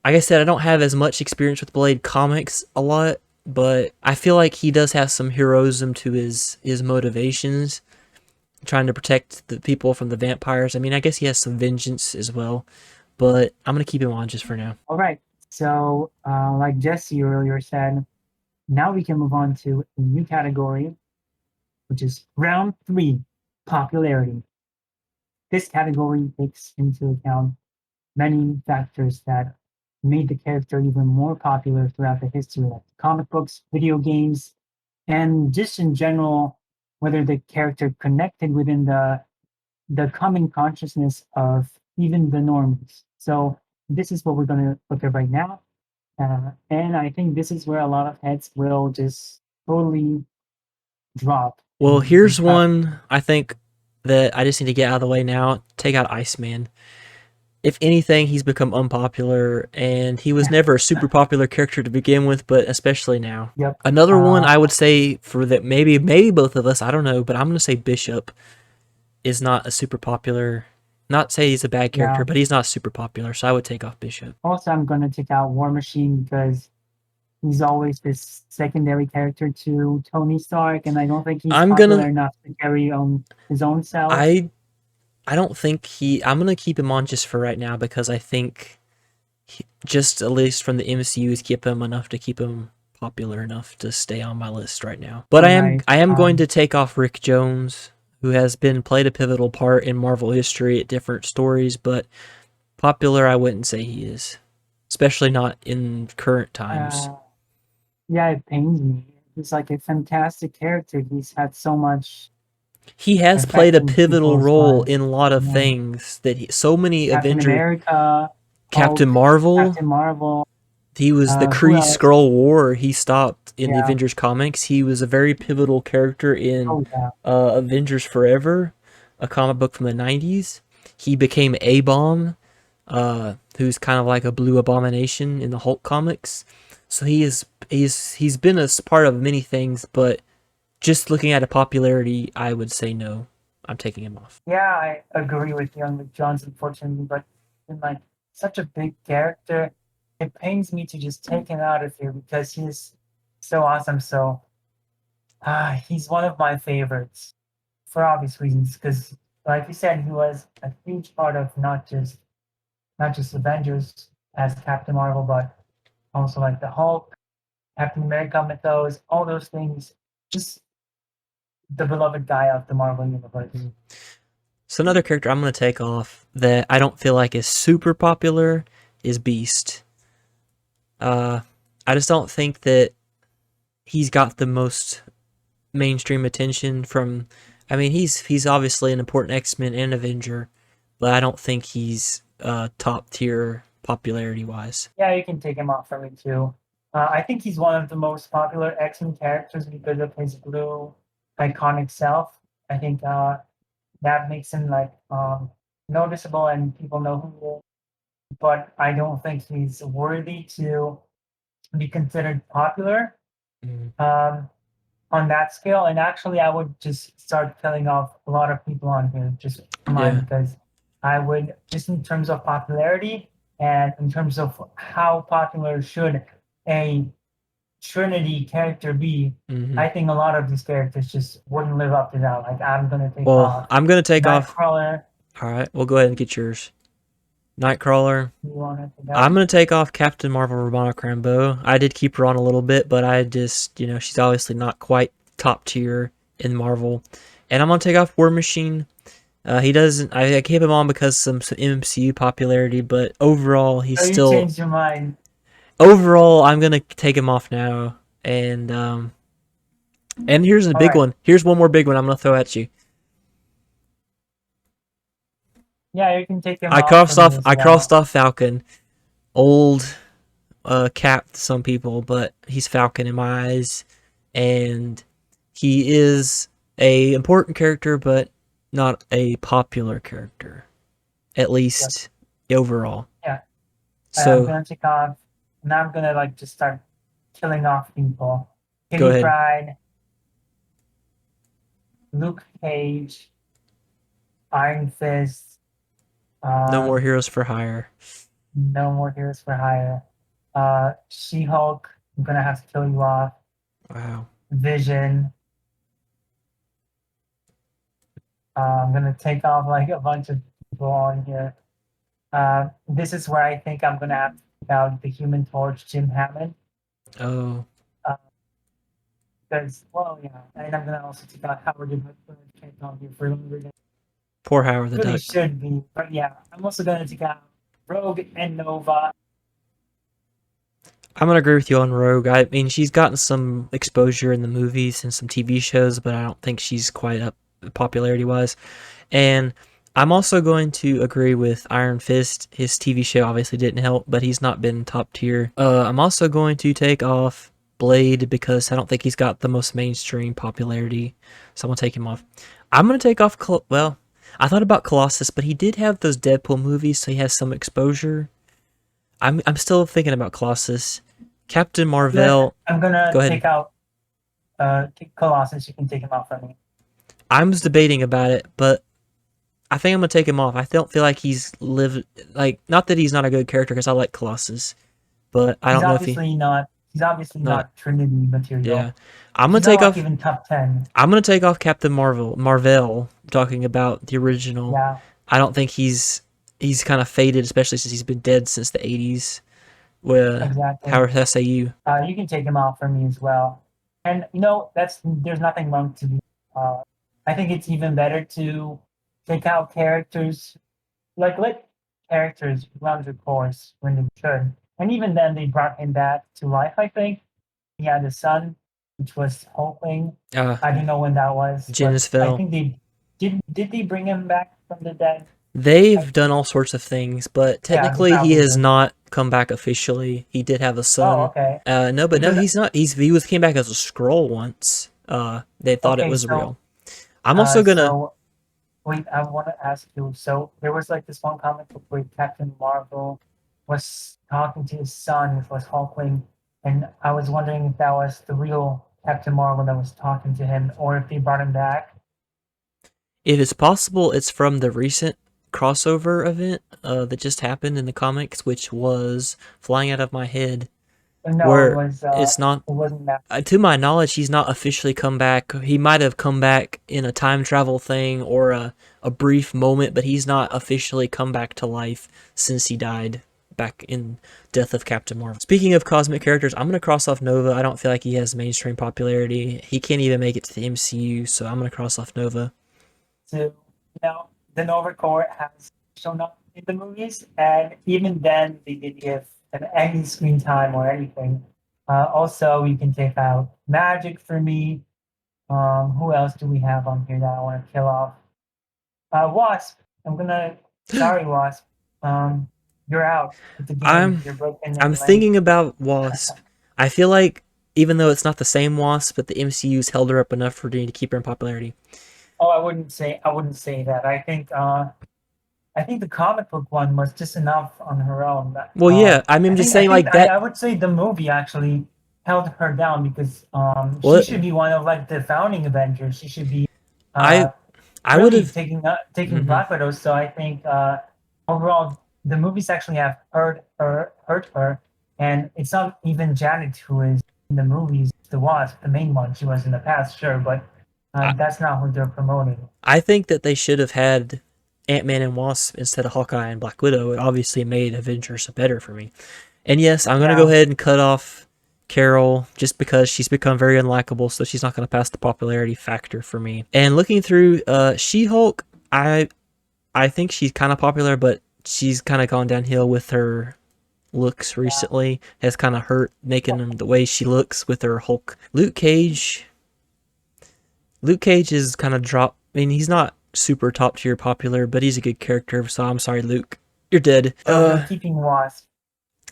like I said, I don't have as much experience with Blade comics a lot, but I feel like he does have some heroism to his motivations, trying to protect the people from the vampires. I mean, I guess he has some vengeance as well, but I'm gonna keep him on just for now. All right. So, like Jesse earlier said, now we can move on to a new category, which is round three, popularity. This category takes into account many factors that made the character even more popular throughout the history, like comic books, video games, and just in general, whether the character connected within the common consciousness of even the normies. So this is what we're going to look at right now, and I think this is where a lot of heads will just totally drop Well, and be here's cut. one I think that I just need to get out of the way now. Take out Iceman. If anything, he's become unpopular, and he was never a super popular character to begin with, but especially now. Yep. Another one Uh, I would say for that maybe both of us, I don't know, but I'm gonna say Bishop is not a super popular. Not say he's a bad character, yeah. but he's not super popular, so I would take off Bishop. Also, I'm going to take out War Machine because he's always this secondary character to Tony Stark, and I don't think he's I'm gonna popular enough to carry on his own self. I I don't think I'm gonna keep him on just for right now because I think just at least from the MCU's keep him enough to keep him popular enough to stay on my list right now. But All I am right. I am going to take off Rick Jones, who has been played a pivotal part in Marvel history at different stories, but popular I wouldn't say he is, especially not in current times. Uh, yeah, it pains me. He's like a fantastic character. He's had so much He has played effect a in pivotal people's role lives. in a lot of Yeah. things that so many Captain Avengers, America, Captain Hulk, Marvel, Captain Marvel. he was the Who Kree else? Skrull War. He stopped in the Yeah. Avengers comics. He was a very pivotal character in Oh yeah. Avengers Forever, a comic book from the '90s. He became A Bomb, who's kind of like a blue abomination in the Hulk comics. So he's been a part of many things, but just looking at a popularity, I would say no. I'm taking him off. Yeah, I agree with Young McJohn's unfortunately, but in like such a big character, it pains me to just take him out of here because he's so awesome. So he's one of my favorites for obvious reasons. Because, like you said, he was a huge part of not just Avengers as Captain Marvel, but also like the Hulk, Captain America mythos, all those things. Just the beloved guy of the Marvel universe. Mhm. So another character I'm going to take off that I don't feel like is super popular is Beast. Uh, I just don't think that he's got the most mainstream attention from. I mean, he's obviously an important X-Men and Avenger, but I don't think he's top tier popularity wise. Yeah, you can take him off for me too. I think he's one of the most popular X-Men characters because of his blue iconic self. I think that makes him like noticeable and people know who he is. But I don't think he's worthy to be considered popular Mm. um, on that scale. And actually, I would just start killing off a lot of people on here just for mine Yeah. because I would just in terms of popularity and in terms of how popular should a Trinity character be, Hmm. I think a lot of these characters just wouldn't live up to that. Like I'm gonna take Well, off I'm gonna take off. Nightcrawler. All right, we'll go ahead and get yours. Nightcrawler. You wanna take I'm out? gonna take off Captain Marvel Romana Rambeau. I did keep her on a little bit, but I just, she's obviously not quite top tier in Marvel. And I'm gonna take off War Machine. He doesn't. I keep him on because some MCU popularity, but overall, he's So you still. changed your mind. Overall, I'm gonna take him off now. And here's a All big right. one. Here's one more big one I'm gonna throw at you. Yeah, you can take him I off crossed for me off. as I crossed well. off Falcon. Old Cap to some people, but he's Falcon in my eyes, and he is a important character, but not a popular character, at Yep. least overall. Yeah. I'm So gonna take off. Now I'm gonna like just start killing off people. go Kitty ahead. Pryde, Luke Cage, Iron Fist, No more um, heroes for hire. No More Heroes for Hire, She-Hulk. I'm gonna have to kill you off. Wow. Vision. I'm gonna take off like a bunch of people on here. This is where I think I'm gonna have to take out the Human Torch, Jim Hammond. Oh, Uh, because, well, yeah, and I'm gonna also take out Howard the Duck. Can't talk here for longer than poor Howard the really Duck. should be. But yeah, I'm also gonna take out Rogue and Nova. I'm gonna agree with you on Rogue. I mean, she's gotten some exposure in the movies and some TV shows, but I don't think she's quite up popularity wise. And I'm also going to agree with Iron Fist. His TV show obviously didn't help, but he's not been top tier. I'm also going to take off Blade because I don't think he's got the most mainstream popularity, so I'm gonna take him off. I'm gonna take off. Well, I thought about Colossus, but he did have those Deadpool movies, so he has some exposure. I'm still thinking about Colossus. Captain Marvel. I'm gonna Go ahead. take out Colossus. You can take him out for me. I was debating about it, but I think I'm gonna take him off. I don't feel like he's lived like not that he's not a good character because I like Colossus, but I He's don't know if he obviously not. He's obviously not. not Trinity Yeah, material. I'm gonna He's not take like off. even top 10. I'm gonna take off Captain Marvel. Marvel, talking about the original. Yeah, I don't think he's kind of faded, especially since he's been dead since the '80s. Where exactly. Howard SAU. You can take him out for me as well. And there's nothing wrong to be. Uh, I think it's even better to take out characters like let characters run their course when they should. And even then, they brought him back to life. I think he had a son, which was hoping. Uh, I don't know when that was, but I Genesville. think they did. Did they bring him back from the dead? They've done all sorts of things, but Yeah, they technically he probably has did. not come back officially. He did have a Oh, son. okay. No, but no, Because he's not. He came back as a scroll once. They thought it okay, was so real. I'm also gonna. so wait, I want to ask you. So there was like this one comic book where Captain Marvel was talking to his son, which was Hulkling, And I was wondering if that was the real Captain Marvel that was talking to him, or if they brought him back. If it's possible, it's from the recent crossover event that just happened in the comics, which was flying out of my head, But no, where it's not. it wasn't that. To my knowledge, he's not officially come back. He might have come back in a time travel thing or a brief moment, but he's not officially come back to life since he died back in Death of Captain Marvel. Speaking of cosmic characters, I'm going to cross off Nova. I don't feel like he has mainstream popularity. He can't even make it to the MCU, so I'm going to cross off Nova. To the Nova Corps has shown up in the movies, and even then they didn't give him any screen time or anything. Also, you can take out Magic for me. Who else do we have on here that I want to kill off? Wasp. Sorry, Wasp. You're out of the game. I'm You're broken I'm and lame. thinking about Wasp. I feel like even though it's not the same Wasp, but the MCU's held her up enough for me to keep her in popularity. Oh, I wouldn't say that. I think the comic book one was just enough on her own. Well, yeah, I mean, I'm just saying like that. I would say the movie actually held her down because she Well, should be one of like the founding Avengers. She should be I uh I would really have. taking Hmm. Black Widow. So I think overall the movies actually have hurt her, and it's not even Janet who is in the movies. The Wasp, the main one. She was in the past, sure, but I, that's not who they're promoting. I think that they should have had Ant-Man and Wasp instead of Hawkeye and Black Widow. It obviously made Avengers better for me. And yes, I'm gonna go Yeah. ahead and cut off Carol just because she's become very unlikable, so she's not gonna pass the popularity factor for me. And looking through She-Hulk, I think she's kind of popular, but she's kind of gone downhill with her looks Yeah. recently. Has kind of hurt making them the way she looks with her Hulk. Luke Cage is kind of dropped. I mean, he's not super top tier popular, but he's a good character. So I'm sorry, Luke, you're dead. So you're keeping Wasp.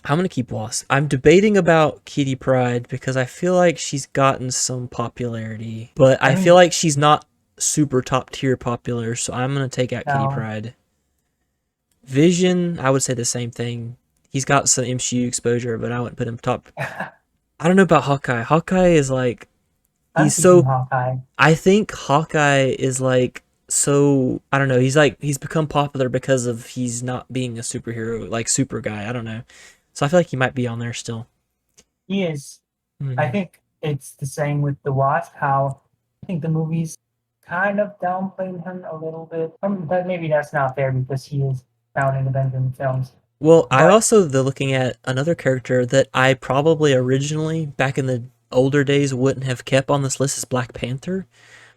I'm gonna keep Wasp. I'm debating about Kitty Pryde because I feel like she's gotten some popularity, but I I feel mean, like she's not super top tier popular. So I'm gonna take out Kitty no. Pryde. Vision, I would say the same thing. He's got some MCU exposure, but I wouldn't put him top. I don't know about Hawkeye. Hawkeye is like I'm he's keeping so. Hawkeye. I think Hawkeye is like so. I don't know. He's become popular because of he's not being a superhero like super guy. I don't know. So I feel like he might be on there still. He is. I Hmm. think it's the same with the Wasp. How I think the movies kind of downplayed him a little bit. But maybe that's not fair because he is found in Avengers films. Well, I But also the looking at another character that I probably originally back in the older days wouldn't have kept on this list is Black Panther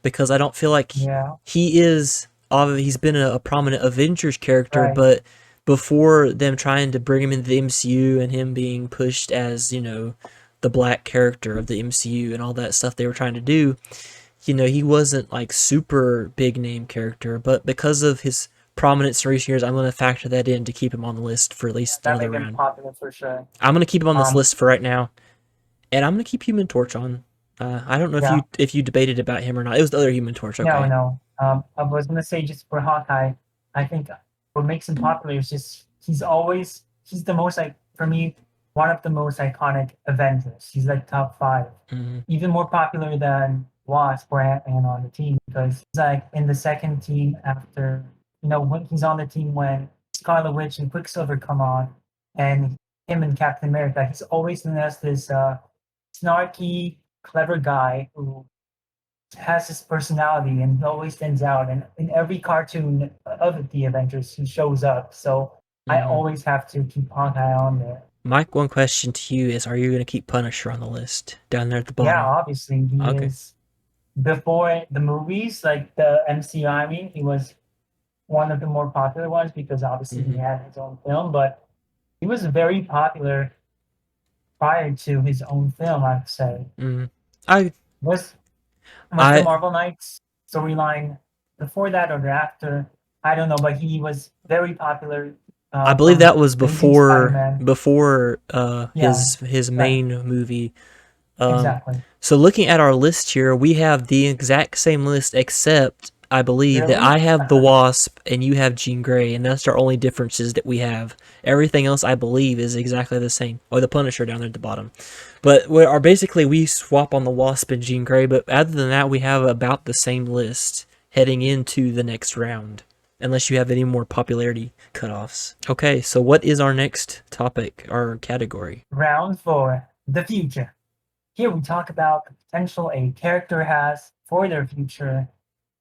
because I don't feel like yeah, he is. He's been a prominent Avengers character, right. but before them trying to bring him into the MCU and him being pushed as the black character of the MCU and all that stuff they were trying to do, he wasn't like super big name character, but because of his prominence in recent years, I'm going to factor that in to keep him on the list for at Yeah, least that another made him round. popular for sure. I'm going to keep him on this Um, list for right now, and I'm going to keep Human Torch on. I don't know if yeah. you debated about him or not. It was the other Human Torch. No, Okay. no. I was gonna say just for Hawkeye, I think what makes him popular is just he's the most like for me one of the most iconic Avengers. He's like top five, Hmm. even more popular than Wasp or Ant-Man on the team because he's like in the second team after when he's on the team when Scarlet Witch and Quicksilver come on, and him and Captain America. He's always known as this snarky, clever guy who has his personality and he always stands out. And in every cartoon of the Avengers, he shows up. So I Hmm. always have to keep Hawkeye on there. Mike, one question to you is: are you going to keep Punisher on the list down there at the Yeah, bottom? obviously he Okay. is before the movies, like the MCU. I mean, he was one of the more popular ones because obviously he Hmm. had his own film, but he was very popular prior to his own film. I'd say Hmm. I was the I Marvel Knights storyline before that or after? I don't know, but he was very popular I believe from that was Amazing Spider-Man. before Yeah, his right, main movie. Um, exactly. so looking at our list here, we have the exact same list except I believe, that Really? I have the Wasp and you have Jean Grey, and that's our only differences that we have. Everything else, I believe, is exactly the same. Or the Punisher down there at the bottom. But we are basically we swap on the Wasp and Jean Grey, but other than that, we have about the same list heading into the next round. Unless you have any more popularity cutoffs. Okay, so what is our next topic, our category? Round 4, the future. Here we talk about the potential a character has for their future,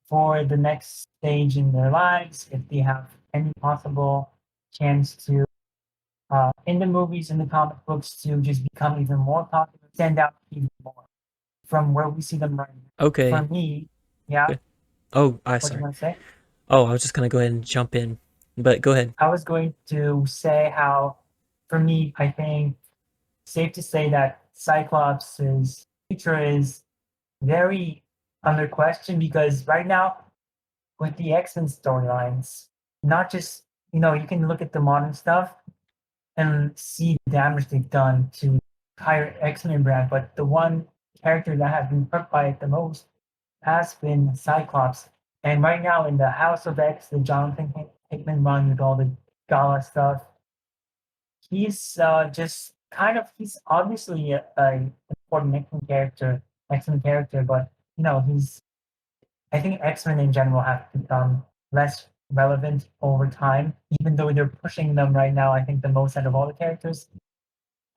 for the next stage in their lives, if they have any possible chance to, in the movies and the comic books, to just become even more popular, stand out even more from where we see them right now. For Okay. me, yeah, Oh, what do you sorry. want to say? Oh, I was just gonna go ahead and jump in, but go ahead. I was going to say how, for me, I think safe to say that Cyclops' future is very under question because right now with the X-Men storylines, not just you can look at the modern stuff and see the damage they've done to the entire X-Men brand, but the one character that has been hurt by it the most has been Cyclops. And right now in the House of X, the Jonathan Hickman run with all the Gala stuff, he's just kind of he's obviously a important X-Men character, but he's I think X-Men in general have become less relevant over time, even though they're pushing them right now. I think the most out of all the characters.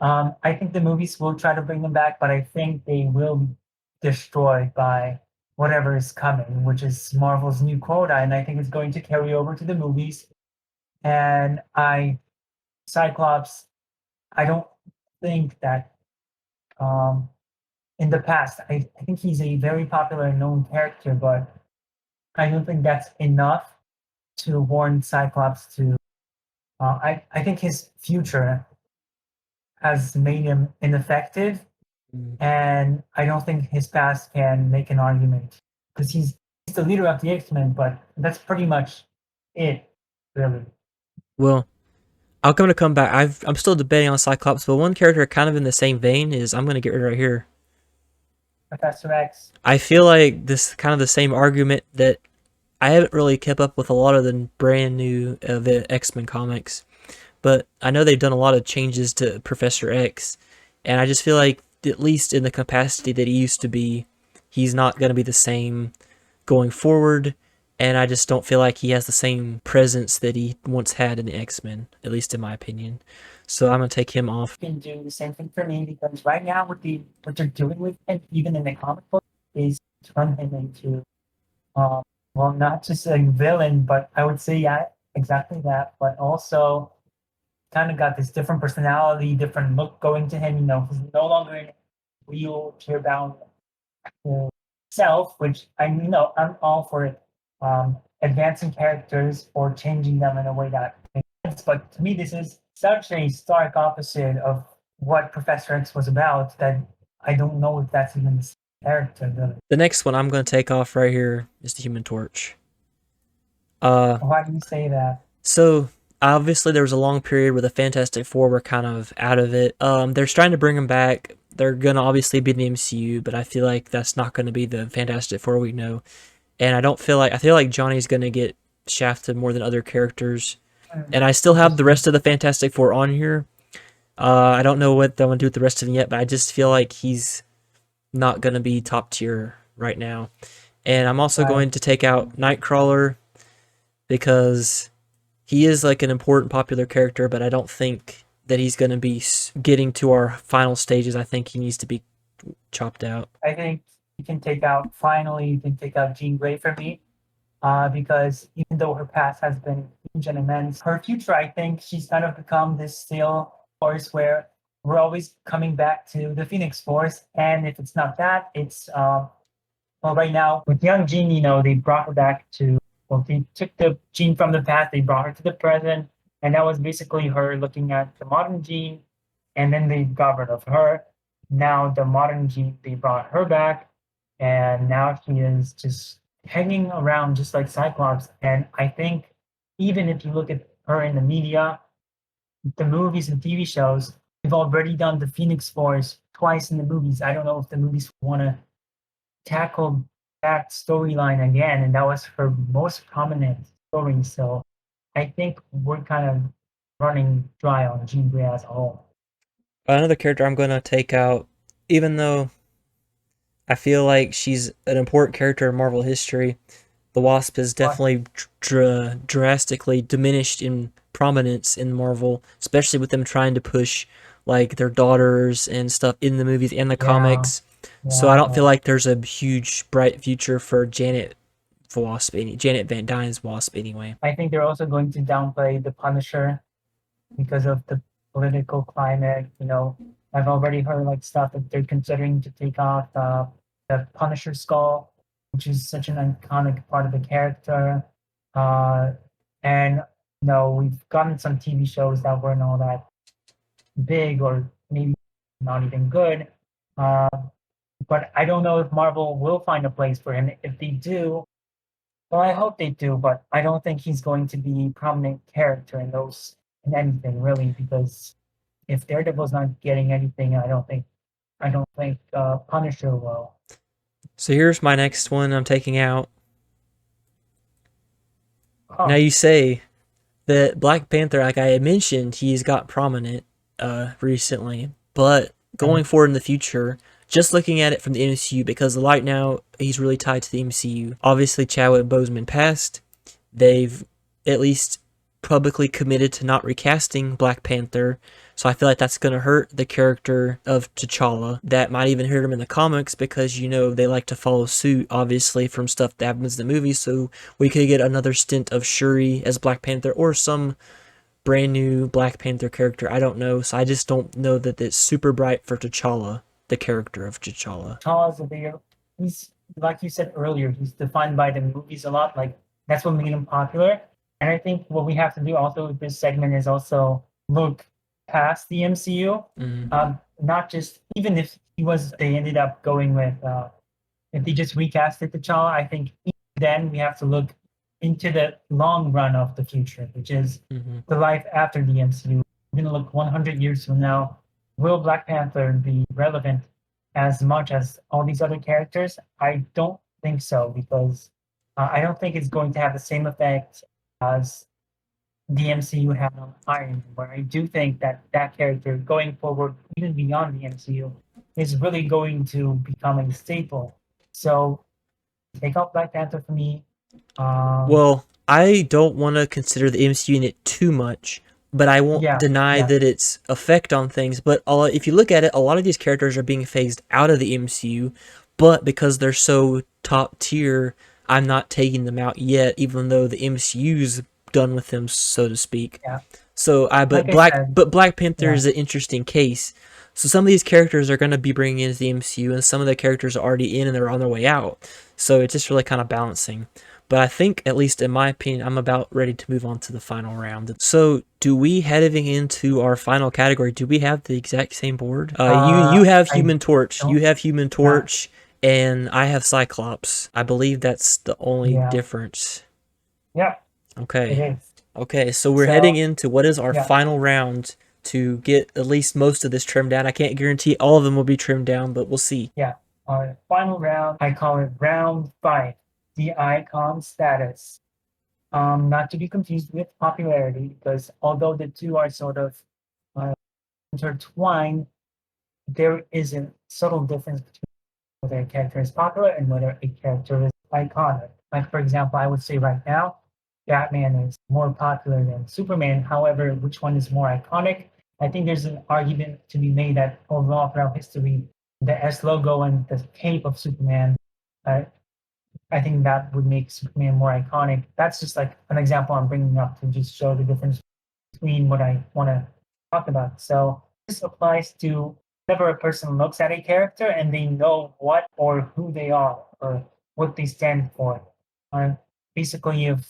I think the movies will try to bring them back, but I think they will be destroyed by whatever is coming, which is Marvel's new quota, and I think it's going to carry over to the movies. And Cyclops, I don't think that um, in the past, I think he's a very popular and known character, but I don't think that's enough to warrant Cyclops to. I think his future has made him ineffective, Mm. and I don't think his past can make an argument because he's the leader of the X-Men, but that's pretty much it, really. Well, I'm gonna come back. I'm still debating on Cyclops, but one character kind of in the same vein is I'm gonna get rid right here. Professor X. I feel like this kind of the same argument that I haven't really kept up with a lot of the brand new the X-Men comics, but I know they've done a lot of changes to Professor X, and I just feel like at least in the capacity that he used to be, he's not gonna be the same going forward, and I just don't feel like he has the same presence that he once had in the X-Men, at least in my opinion. So I'm gonna take him off. Can do the same thing for me because right now with the what they're doing with him, even in the comic book, is turn him into um well not just a villain, but I would say yeah, exactly that, but also kind of got this different personality, different look going to him. He's no longer in wheelchair bound self, which I'm all for it. Advancing characters or changing them in a way that makes sense. But to me, this is such a stark opposite of what Professor X was about that I don't know if that's even the same character. Really. The next one I'm gonna take off right here is the Human Torch. Uh, Why do you say that? so obviously there was a long period where the Fantastic Four were kind of out of it. They're trying to bring them back. They're gonna obviously be in the MCU, but I feel like that's not gonna be the Fantastic Four we know. And I feel like Johnny's gonna get shafted more than other characters. Hmm, And I still have the interesting. rest of the Fantastic Four on here. I don't know what I'm gonna do with the rest of them yet, but I just feel like he's not gonna be top tier right now. And I'm also Right. going to take out Nightcrawler because he is like an important popular character, but I don't think that he's gonna be getting to our final stages. I think he needs to be chopped out. I think you can take out Jean Grey for me. Because even though her past has been huge and immense, her future, I think she's kind of become this stale force where we're always coming back to the Phoenix Force. And if it's not that, it's, well, right now with young Jean, they brought her back to, well, they took the Jean from the past, they brought her to the present. And that was basically her looking at the modern Jean. And then they got rid of her. Now the modern Jean, they brought her back. And now she is just hanging around just like Cyclops. And I think even if you look at her in the media, the movies and TV shows, they've already done the Phoenix Force twice in the movies. I don't know if the movies want to tackle that storyline again, and that was her most prominent story. So I think we're kind of running dry on Jean Grey as a whole. Another character I'm gonna take out, even though I feel like she's an important character in Marvel history, the Wasp is But definitely drastically diminished in prominence in Marvel, especially with them trying to push like their daughters and stuff in the movies and the yeah, comics. So I yeah, don't feel yeah. like there's a huge bright future for Janet Van Dyne's Wasp anyway. I think they're also going to downplay the Punisher because of the political climate. I've already heard like stuff that they're considering to take off the Punisher skull, which is such an iconic part of the character. Uh, and we've gotten some TV shows that weren't all that big or maybe not even good. Uh, but I don't know if Marvel will find a place for him. If they do, well, I hope they do, but I don't think he's going to be a prominent character in anything really, because if Daredevil's not getting anything, I don't think Punisher will. So here's my next one I'm taking out. Now Huh. you say that Black Panther, like I had mentioned, he's got prominent recently, but And going forward in the future, just looking at it from the MCU, because right now he's really tied to the MCU. Obviously, Chadwick Boseman passed. They've at least publicly committed to not recasting Black Panther. So I feel like that's going to hurt the character of T'Challa. That might even hurt him in the comics because, they like to follow suit, obviously, from stuff that happens in the movies. So we could get another stint of Shuri as Black Panther or some brand new Black Panther character. I don't know. So I just don't know that it's super bright for T'Challa, the character of T'Challa. Charles Xavier, he's like you said earlier, he's defined by the movies a lot. Like that's what made him popular. And I think what we have to do also with this segment is also look past the MCU. Mm-hmm. Not just even if they ended up going with if they just recasted T'Challa, I think then we have to look into the long run of the future, which is Mm-hmm. the life after the MCU. We're going to look 100 years from now. Will Black Panther be relevant as much as all these other characters? I don't think so, because I don't think it's going to have the same effect as the MCU had on Iron Man, where I do think that that character going forward, even beyond the MCU, is really going to become a staple. So take out Black Panther for me. Um, Well, I don't want to consider the MCU in it too much, but I won't yeah, deny yeah, that its effect on things. But if you look at it, a lot of these characters are being phased out of the MCU, but because they're so top tier, I'm not taking them out yet, even though the MCU's done with them, so to speak. yeah. So I Like but I said, Black Panther yeah, is an interesting case. So some of these characters are going to be bringing into the MCU, and some of the characters are already in and they're on their way out. So it's just really kind of balancing. But I think, at least in my opinion, I'm about ready to move on to the final round. So, do we heading into our final category? Do we have the exact same board? You have I Human Torch. You don't, have Human yeah, Torch, and I have Cyclops. I believe that's the only yeah, difference. yeah, it Okay. is. Okay, so we're heading So, into what is our yeah, final round to get at least most of this trimmed down. I can't guarantee all of them will be trimmed down, but we'll see. yeah. Our final round, I call it round five, the icon status. Not to be confused with popularity, because although the two are sort of uh, intertwined, there is a subtle difference between whether a character is popular and whether a character is iconic. Like, for example, I would say right now, Batman is more popular than Superman. However, which one is more iconic? I think there's an argument to be made that overall throughout history, the S logo and the cape of Superman, uh, I think that would make Superman more iconic. That's just like an example I'm bringing up to just show the difference between what I want to talk about. So this applies to whenever a person looks at a character and they know what or who they are or what they stand for. Uh, Basically, if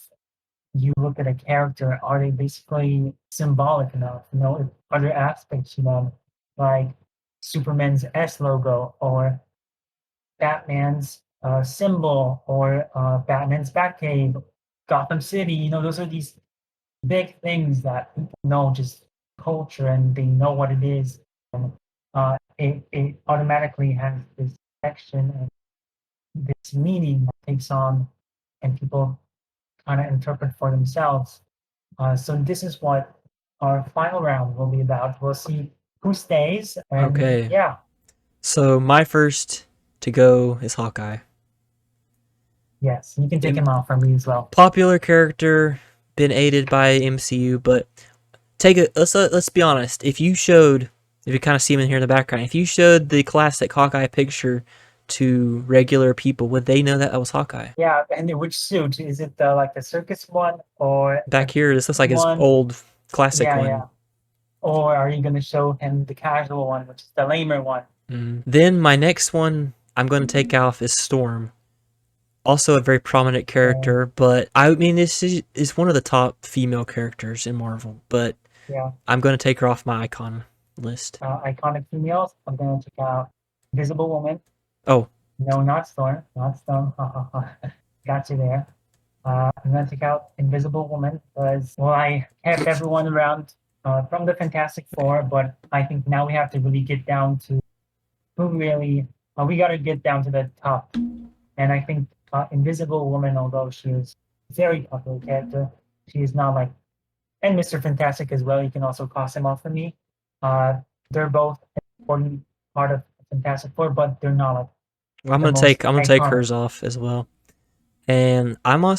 you look at a character, are they basically symbolic enough? If other aspects to them, like Superman's S logo or Batman's symbol or Batman's Batcave, Gotham City. Those are these big things that people know just culture and they know what it is. And it automatically has this connection. And this meaning that takes on and people kind of interpret for themselves. So this is what our final round will be about. We'll see who stays, and Okay. yeah, So my first to go is Hawkeye. yes, you can take him off from me as well. Popular character, been aided by MCU, but take it. Let's be honest. If you kind of see him in here in the background, if you showed the classic Hawkeye picture to regular people, would they know that that was Hawkeye? Yeah, and which suit is it? The like the circus one or Back the here, this looks like his one? old classic Yeah, one. yeah. Or are you gonna show him the casual one, which is the lamer one? Then my next one I'm going to take off is Storm. Also a very prominent And character, but I mean is one of the top female characters in Marvel, but yeah, I'm going to take her off my icon list. iconic females. I'm gonna check out Invisible Woman. Oh, No, not Storm, not Storm. Ha ha ha. Got you there. I'm gonna take out Invisible Woman because well, I kept everyone around from the Fantastic Four, but I think now we have to really get down to who really. We got to get down to the top, and I think Invisible Woman, although she is a very popular character, she is not like and Mr. Fantastic as well. You can also cross him off for me. Uh, they're both an important part of Fantastic Four, but they're not like well, the most I'm gonna take iconic. hers off as well. And I'm gonna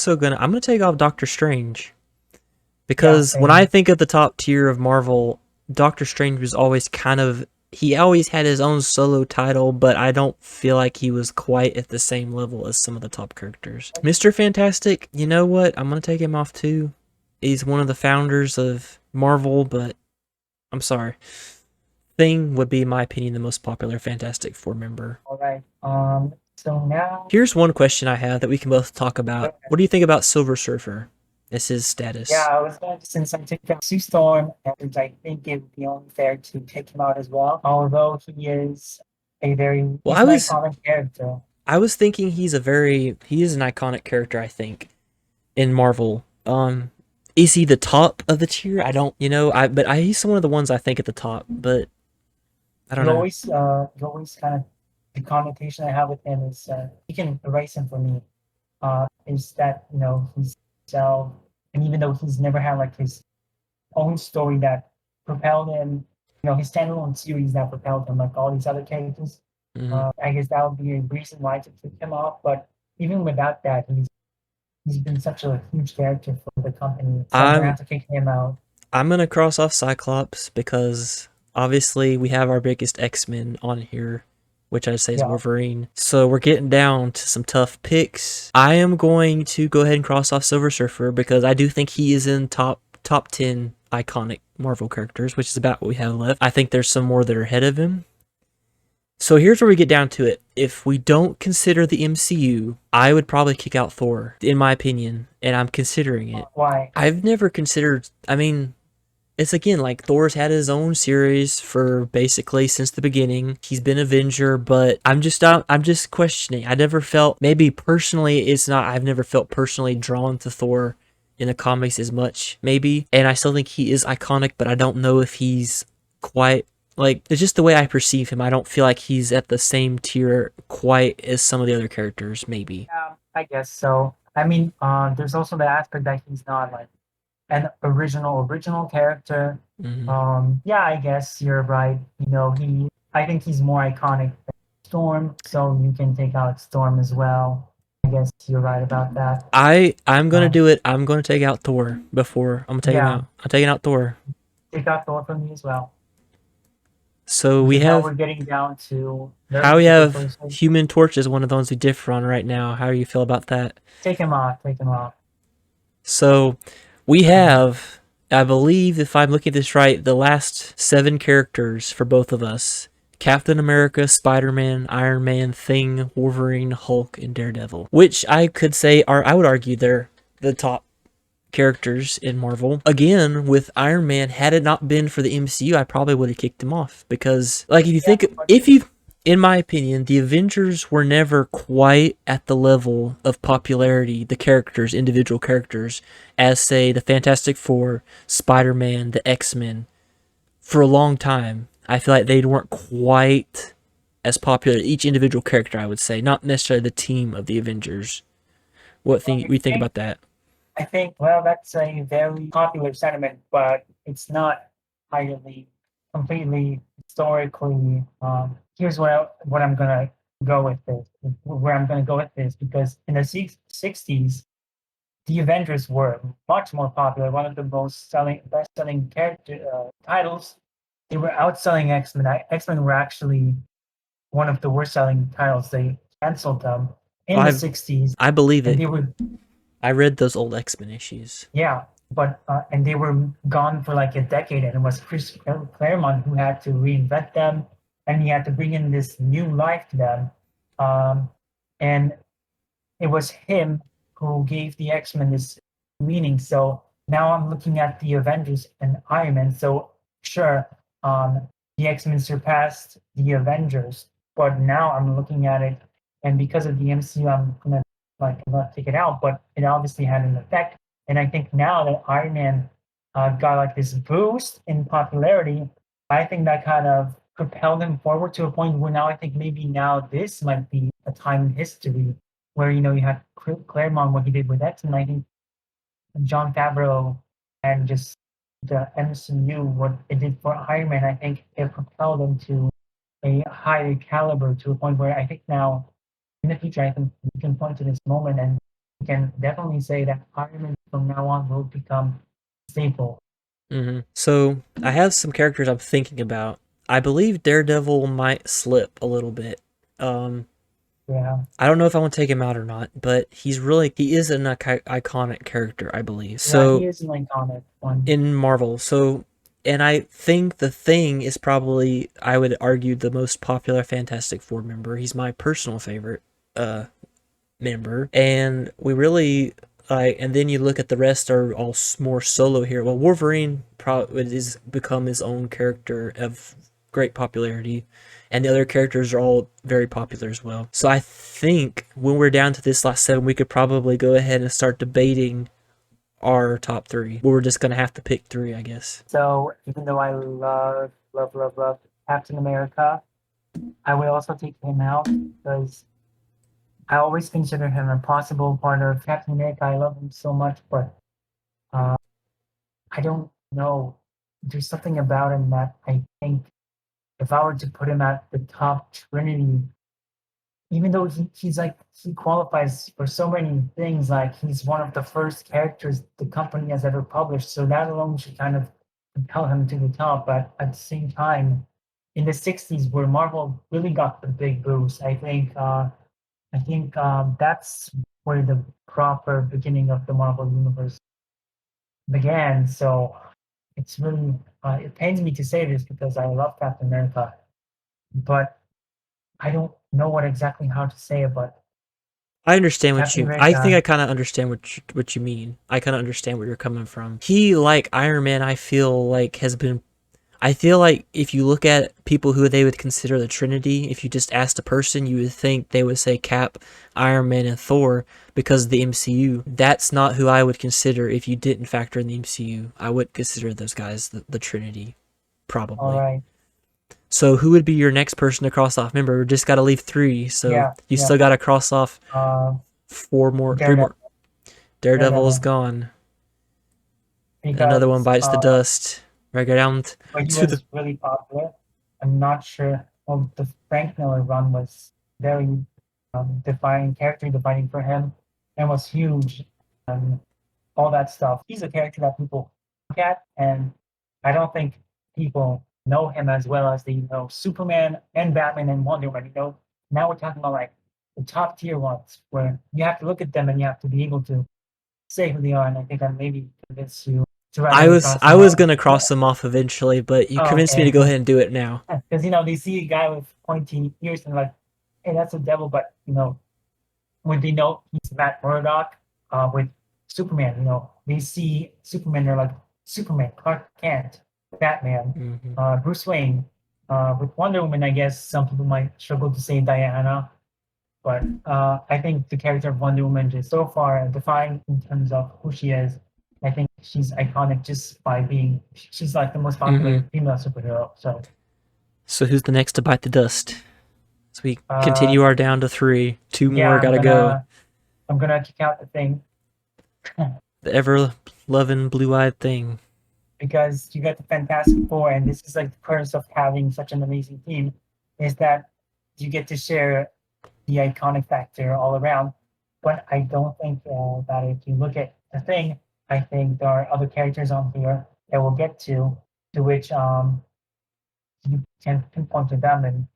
take off Doctor Strange Yeah, because when I same. think of the top tier of Marvel, Doctor Strange was always he always had his own solo title, but I don't feel like he was quite at the same level as some of the top characters. Mr. Fantastic, you know what? I'm gonna take him off too. He's one of the founders of Marvel, but I'm sorry. Thing would be, in my opinion, the most popular Fantastic Four member. All right. So now, Here's one question I have that we can both talk about. What do you think about Silver Surfer? Is his yeah, status? I was going to since I took out Sue Storm, and I think it would be only fair to take him out as well. Although he is Well, he's an iconic character. I was thinking he is an iconic character. I think in Marvel. Is he the top of the tier? I don't, he's one of the ones I think at the top, but I don't know. You always kind of the connotation I have with him is you can erase him for me. Is that he's self, and even though he's never had like his own story that propelled him, his standalone series that propelled him like all these other characters. Mhm. I guess that would be a reason why to kick him off. But even without that, he's been such a huge character for the company, so I'm gonna I'm have to kick him out. I'm gonna cross off Cyclops because obviously we have our biggest X-Men on here, which I'd say is Yeah, Wolverine. So we're getting down to some tough picks. I am going to go ahead and cross off Silver Surfer because I do think he is in top 10 iconic Marvel characters, which is about what we have left. I think there's some more that are ahead of him. So here's where we get down to it. If we don't consider the MCU, I would probably kick out Thor, in my opinion, and I'm considering it. why? I've never considered, I mean, it's again like Thor's had his own series for basically since the beginning. He's been Avenger, but I'm just questioning. I never felt maybe personally it's not I've never felt personally drawn to Thor in the comics as much, maybe. And I still think he is iconic, but I don't know if he's quite like it's just the way I perceive him. I don't feel like he's at the same tier quite as some of the other characters, maybe. Yeah, I guess so. I mean, there's also the aspect that he's not like an original character. Hmm. Yeah, I guess you're right. I think he's more iconic than Storm, so you can take out Storm as well. I guess you're right about that. I'm gonna Um, do it. I'm gonna take out Thor before I'm gonna take him yeah, out. I'm taking out Thor. take out Thor from me as well, So we because now have we're getting down to how very we different have places. Human Torch is one of the ones we differ on right now. How do you feel about that? Take him off. Take him off. So we Um, have, I believe, if I'm looking at this right, the last 7 characters for both of us. Captain America, Spider-Man, Iron Man, Thing, Wolverine, Hulk, and Daredevil. Which I could say are, I would argue they're the top characters in Marvel. Again, with Iron Man, had it not been for the MCU, I probably would have kicked him off because, like, yeah, but if you, in my opinion, the Avengers were never quite at the level of popularity, the characters, individual characters, as say the Fantastic Four, Spider-Man, the X-Men, for a long time. I feel like they weren't quite as popular each individual character, I would say, not necessarily the team of the Avengers. What Well, think we think about that? I think, well, that's a very popular sentiment, but it's not highly, completely historically. Here's what I'm gonna go with this, where I'm gonna go with this, because in the 60s, the Avengers were much more popular. One of the best-selling character titles. They were outselling X-Men. X-Men were actually one of the worst-selling titles. They canceled them in the I 60s, I believe and it. they were, I read those old X-Men issues. yeah, but and they were gone for like a decade, and it was Chris Claremont who had to reinvent them, and he had to bring in this new life to them, and it was him who gave the X-Men this meaning. So now I'm looking at the Avengers and Iron Man. So sure, the X-Men surpassed the Avengers, but now I'm looking at it, and because of the MCU, I'm gonna take it out. But it obviously had an effect, and I think now that Iron Man got like this boost in popularity, I think that kind of propelled him forward to a point where now I think maybe now this might be a time in history where you had Claremont, what he did with X, and I think John Favreau and just the MCU, what it did for Iron Man, I think it propelled him to a higher caliber, to a point where I think now in the future, I think we can point to this moment and we can definitely say that Iron Man from now on will become staple. So I have some characters I'm thinking about. I believe Daredevil might slip a little bit. Um, Yeah, I don't know if I want to take him out or not, but he is an iconic character, I believe. yeah, he So is an iconic one. in Marvel, and I think the Thing is probably, I would argue, the most popular Fantastic Four member. He's my personal favorite uh member, and we really like. And then you look at the rest are all more solo here. Well, Wolverine probably is become his own character of great popularity, and the other characters are all very popular as well. So I think when we're down to this last seven, we could probably go ahead and start debating our top three. We're just gonna have to pick three, I guess. So even though I love Captain America, I will also take him out because I always consider him a possible part of Captain America. I love him so much, but uh, I don't know. There's something about him that I think if I were to put him at the top Trinity, even though he's like he qualifies for so many things, like he's one of the first characters the company has ever published, so that alone should kind of propel him to the top. But at the same time, in the 60s where Marvel really got the big boost, I think that's where the proper beginning of the Marvel universe began. So it's really it pains me to say this because I love Captain America, but I don't know what exactly how to say it. But I understand what Captain you. I think I America, kind of understand what you mean. I kind of understand where you're coming from. He, like Iron Man, I feel like has been. I feel like if you look at people who they would consider the Trinity, if you just asked a person, you would think they would say Cap, Iron Man, and Thor because of the MCU. That's not who I would consider if you didn't factor in the MCU. I would consider those guys the Trinity, all probably. right, So who would be your next person to cross off? Remember, we just got to leave three, so yeah, you yeah. still got to cross off Uh, three Daredevil, more. Daredevil is Daredevil, gone. Another one because bites the dust. Right down but he to the. was really popular. I'm not sure. Well, the Frank Miller run was very defining, character defining for him, and was huge, and all that stuff. He's a character that people look at, and I don't think people know him as well as they know Superman and Batman and Wonder Woman. Now we're talking about like the top tier ones, where you have to look at them and you have to be able to say who they are. And I think I maybe convince you to I rather was cross I them was off. gonna cross them off eventually, but you Oh, convinced me to okay. go ahead and do it now. Because they see a guy with pointy ears and like, hey, that's a devil. But when they know he's Matt Murdock with Superman, they see Superman, they're like Superman, Clark Kent, Batman, Hmm. Bruce Wayne. With Wonder Woman, I guess some people might struggle to say Diana, but I think the character of Wonder Woman is so far defined in terms of who she is. I think she's iconic just by she's like the most Hmm. popular female superhero. So So who's the next to bite the dust? So we Uh, continue our down to 3. Two yeah, more gotta go. I'm gonna kick out the Thing The ever loving blue eyed thing. because you got the Fantastic Four, and this is like the curse of having such an amazing team, is that you get to share the iconic factor all around. But I don't think that if you look at the Thing, I think there are other characters on here that we'll get to which you can pinpoint to them, and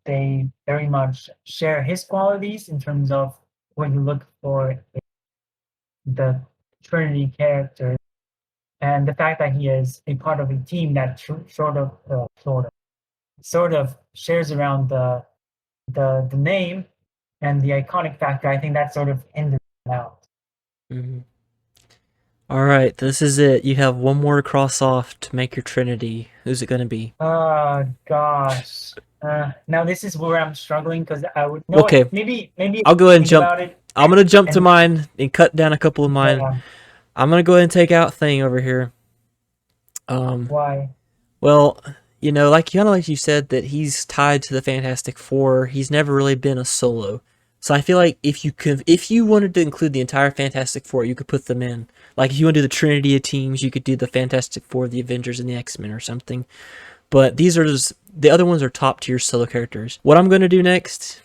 they very much share his qualities in terms of when you look for the Trinity character, and the fact that he is a part of a team that sort of shares around the name and the iconic factor. I think that sort of ended it out. Mhm. All right, this is it. You have one more cross off to make your Trinity. Who's it gonna be? Oh gosh. Now this is where I'm struggling because I would know what Okay, maybe I'll go ahead and think jump. about it I'm gonna jump to and mine and cut down a couple of mine. yeah, I'm gonna go ahead and take out Thing over here. Um, why? well, like you said, that he's tied to the Fantastic Four. He's never really been a solo. So I feel like if you wanted to include the entire Fantastic Four, you could put them in. Like if you want to do the Trinity of teams, you could do the Fantastic Four, the Avengers, and the X-Men or something. But these are just the other ones are top tier solo characters. What I'm gonna do next,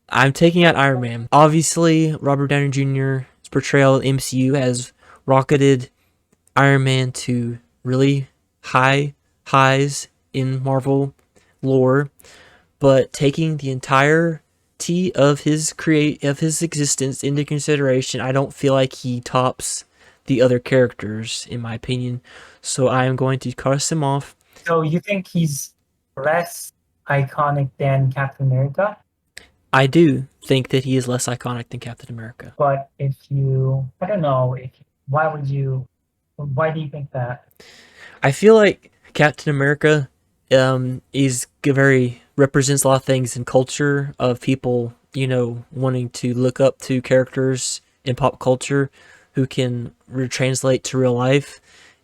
I'm taking out Iron Man. Obviously, Robert Downey Jr.'s portrayal in MCU has rocketed Iron Man to really high highs in Marvel lore, but taking the entirety of his existence into consideration, I don't feel like he tops the other characters in my opinion. So I am going to cross him off. So you think he's less iconic than Captain America? I do think that he is less iconic than Captain America. But if you, I don't know, if why would you? Why do you think that? I feel like Captain America is very represents a lot of things in culture of people, wanting to look up to characters in pop culture who can translate to real life.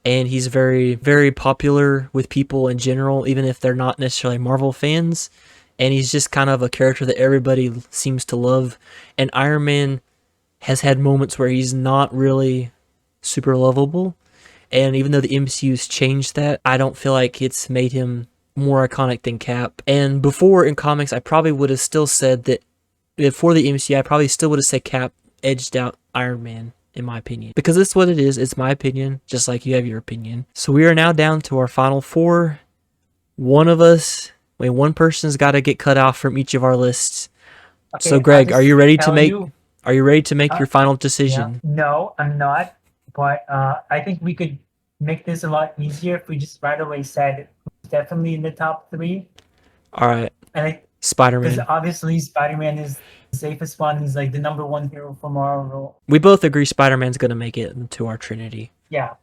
And he's very, very popular with people in general, even if they're not necessarily Marvel fans. And he's just kind of a character that everybody seems to love. And Iron Man has had moments where he's not really super lovable, and even though the MCU's changed that, I don't feel like it's made him more iconic than Cap. And before in comics, I probably would have still said that before the MCU, I probably still would have said Cap edged out Iron Man, in my opinion. Because it's what it is. It's my opinion, just like you have your opinion. So we are now down to our final four. One person's got to get cut off from each of our lists. So Okay, I'll Greg, just tell you. are you ready to make Uh, your final yeah, decision? no, I'm not. But I think we could make this a lot easier if we just right away said who's definitely in the top three. All right, And I, because Spider-Man. obviously Spider-Man is the safest one. He's like the number one hero for Marvel. We both agree Spider-Man's going to make it into our Trinity. Yeah,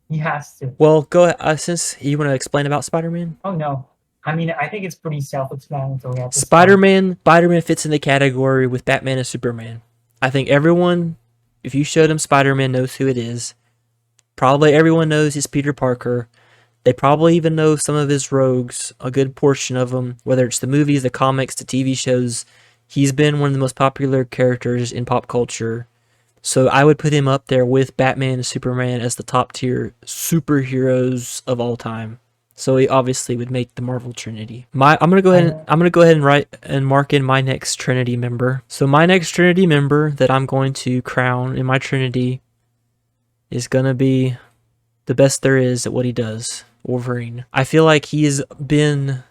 he has to. Well, go ahead. Since you want to explain about Spider-Man, Oh no. I mean, I think it's pretty self-explanatory at this point. Spider-Man fits in the category with Batman and Superman. I think everyone, if you showed them Spider-Man, knows who it is. Probably everyone knows it's Peter Parker. They probably even know some of his rogues, a good portion of them, whether it's the movies, the comics, the TV shows. He's been one of the most popular characters in pop culture. So I would put him up there with Batman and Superman as the top tier superheroes of all time. So he obviously would make the Marvel Trinity. I'm gonna go ahead and write and mark in my next Trinity member. So my next Trinity member that I'm going to crown in my Trinity is gonna be the best there is at what he does, Wolverine. I feel like he has been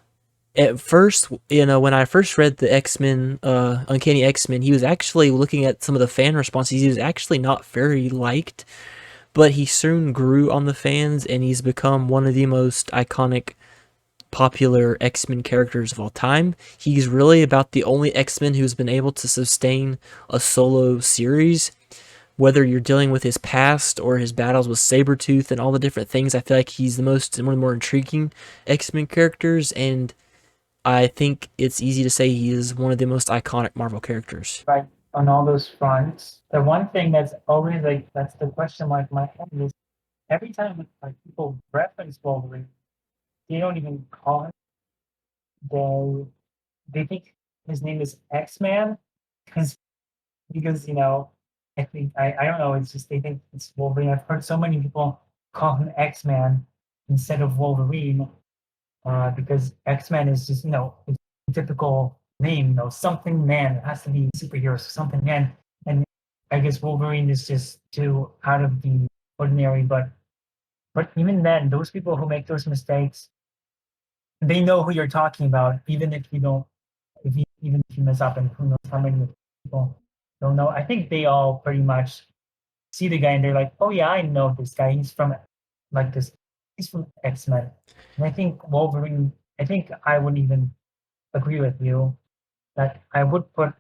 at first, when I first read the X-Men, Uncanny X-Men, he was actually looking at some of the fan responses. He was actually not very liked, but he soon grew on the fans, and he's become one of the most iconic, popular X-Men characters of all time. He's really about the only X-Men who's been able to sustain a solo series. Whether you're dealing with his past or his battles with Sabretooth and all the different things, I feel like he's one of the more intriguing X-Men characters, and I think it's easy to say he is one of the most iconic Marvel characters. Right on all those fronts. The one thing that's always like that's the question mark in my head is every time like people reference Wolverine, they don't even call him. they they think his name is X-Man because I think I don't know, it's just they think it's Wolverine. I've heard so many people call him X-Man instead of Wolverine, because X-Men is just, it's a typical name, something man. It has to be superhero, so something man. And I guess Wolverine is just too out of the ordinary. But even then, those people who make those mistakes, they know who you're talking about, even if you don't, even if you mess up, and who knows how many people don't know. I think they all pretty much see the guy and they're like, oh yeah, I know this guy. He's from like this. He's from X Men. And I think Wolverine. I think I would even agree with you that I would put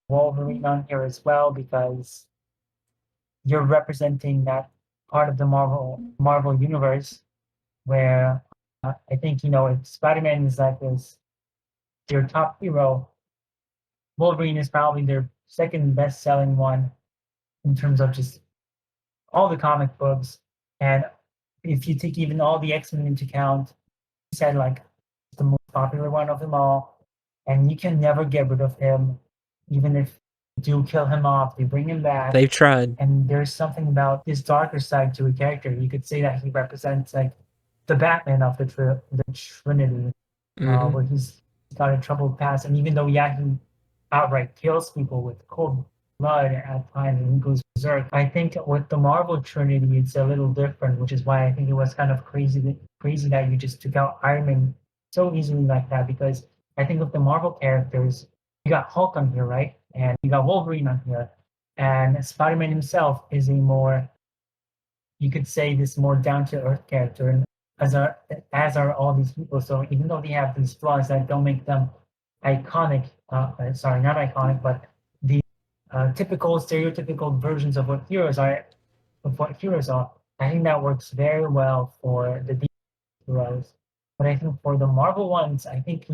Wolverine on here as well because you're representing that part of the Marvel universe where I think if Spider-Man is like this your top hero, Wolverine is probably their second best selling one in terms of just all the comic books. And if you take even all the X-Men into account, he said like the most popular one of them all. And you can never get rid of him, even if you do kill him off, they bring him back. They've tried. And there's something about this darker side to a character. You could say that he represents like the Batman of the Trinity, Hmm. where he's got a troubled past. And even though, yeah, he outright kills people with cold blood at times and he goes berserk, I think with the Marvel Trinity, it's a little different, which is why I think it was kind of crazy that you just took out Iron Man so easily like that. Because I think with the Marvel characters, you got Hulk on here, right? And you got Wolverine on here. And Spider Man himself is a more, you could say, this more down to earth character, and as are all these people. So even though they have these flaws that don't make them iconic, sorry, not iconic, but the typical stereotypical versions of what heroes are. I think that works very well for the DC heroes. But I think for the Marvel ones, I think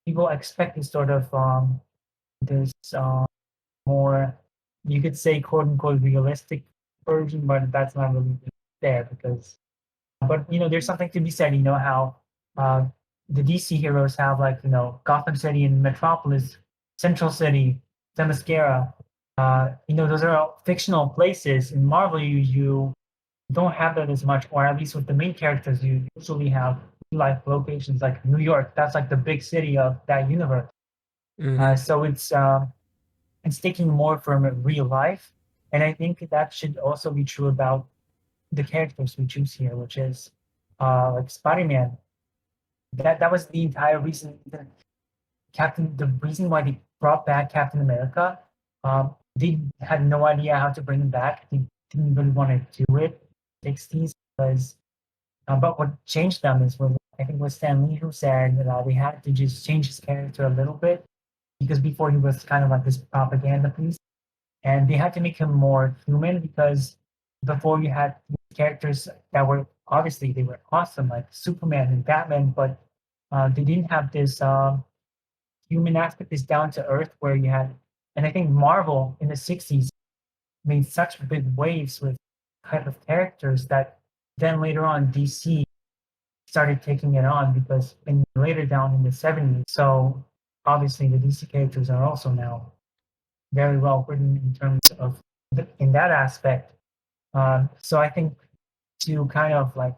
people expect this sort of this more, you could say, quote unquote realistic version, but that's not really there because but there's something to be said. How uh, the DC heroes have like Gotham City and Metropolis, Central City, Themyscira. Those are all fictional places. In Marvel, you don't have that as much, or at least with the main characters, you usually have life locations like New York. That's like the big city of that universe. Hmm. So it's taking more from real life, and I think that should also be true about the characters we choose here, which is like Spider-Man. That was the entire reason the reason why they brought back Captain America. They had no idea how to bring him back. They didn't really want to do it. 60s because but what changed them is was I think it was Stan Lee who said that they had to just change his character a little bit because before he was kind of like this propaganda piece and they had to make him more human because before you had these characters that were obviously they were awesome like Superman and Batman, but they didn't have this human aspect, this down to earth where you had, and I think Marvel in the '60s made such big waves with type of characters that then later on DC started taking it on because in later down in the '70s, so obviously the DC characters are also now very well written in terms of in that aspect. So I think to kind of like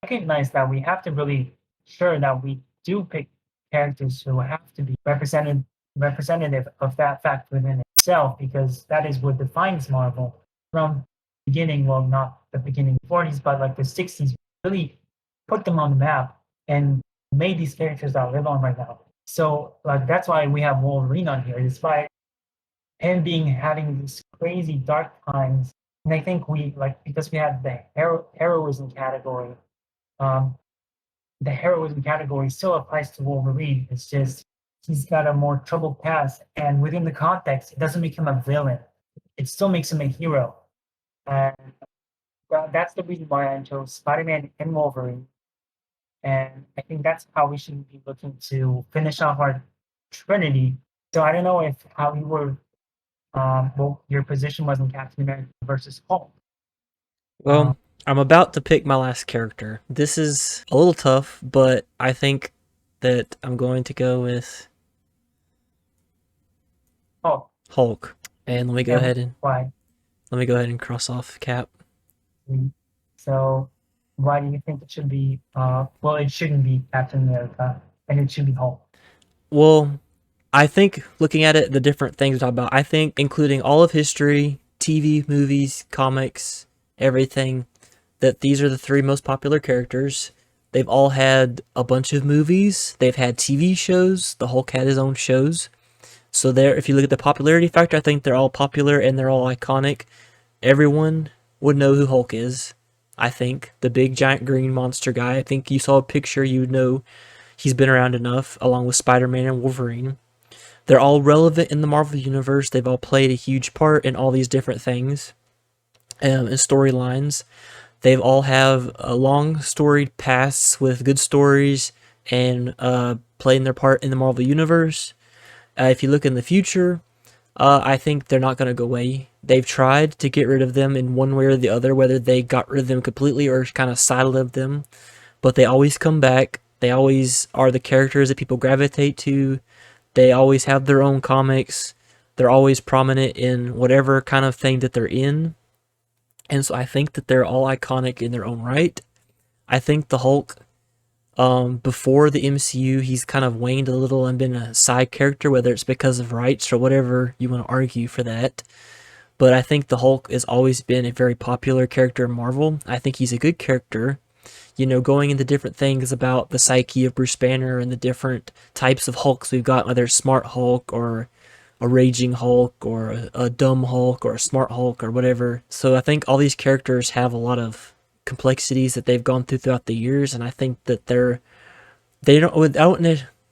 recognize that we have to really sure that we do pick characters who have to be representative of that fact within itself because that is what defines Marvel from beginning. Well, not the beginning 40s, but like the 60s, really put them on the map and made these characters that live on right now. So like that's why we have Wolverine on here, despite him being having these crazy dark times. And I think we like because we had the heroism category. Um, the heroism category still applies to Wolverine. It's just he's got a more troubled past, and within the context, it doesn't make him a villain. It still makes him a hero, and that's the reason why I chose Spider-Man and Wolverine. And I think that's how we should be looking to finish off our Trinity. So I don't know if how you were well, your position was in Captain America versus Hulk. Well, Um, I'm about to pick my last character. This is a little tough, but I think that I'm going to go with Oh, Hulk. And let me go and ahead and why? cross off Cap. So why do you think it should be? Well, it shouldn't be Captain America, and it should be Hulk. Well, I think looking at it, the different things we talk about, I think including all of history, TV, movies, comics, everything, that these are the three most popular characters. They've all had a bunch of movies. They've had TV shows. The Hulk had his own shows. So there, if you look at the popularity factor, I think they're all popular and they're all iconic. Everyone would know who Hulk is. I think the big giant green monster guy. I think you saw a picture, you would know he's been around enough, along with Spider-Man and Wolverine. They're all relevant in the Marvel universe. They've all played a huge part in all these different things and storylines. They've all have a long storied pasts with good stories and playing their part in the Marvel universe. If you look in the future, I think they're not going to go away. They've tried to get rid of them in one way or the other, whether they got rid of them completely or kind of sidelined them, but they always come back. They always are the characters that people gravitate to. They always have their own comics. They're always prominent in whatever kind of thing that they're in. And so I think that they're all iconic in their own right. I think the Hulk, before the MCU, he's kind of waned a little and been a side character, whether it's because of rights or whatever you want to argue for that. But I think the Hulk has always been a very popular character in Marvel. I think he's a good character. You know, going into different things about the psyche of Bruce Banner and the different types of Hulks we've got, whether it's Smart Hulk or a Raging Hulk or a Dumb Hulk or a Smart Hulk or whatever. So I think all these characters have a lot of complexities that they've gone through throughout the years, and I think that they don't without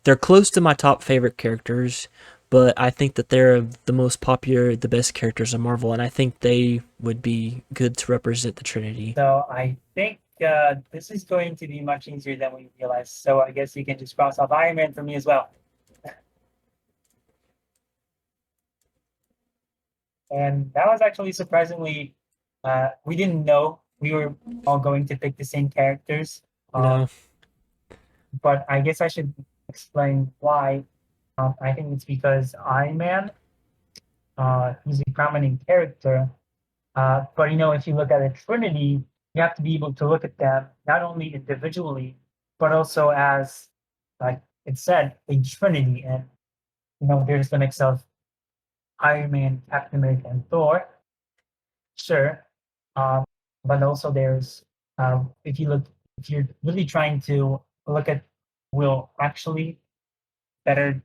they're close to my top favorite characters, but I think that they're the most popular, the best characters in Marvel, and I think they would be good to represent the Trinity. So I think this is going to be much easier than we realized. So I guess you can just cross off Iron Man for me as well. And that was actually surprisingly, we didn't know we were all going to pick the same characters. No, But I guess I should explain why. I think it's because Iron Man, he's a prominent character. But if you look at a Trinity, you have to be able to look at them not only individually, but also as, like it said, a Trinity. And there's the mix of Iron Man, Captain America, and Thor. Sure. Um, but also there's if if you're really trying to look at will actually better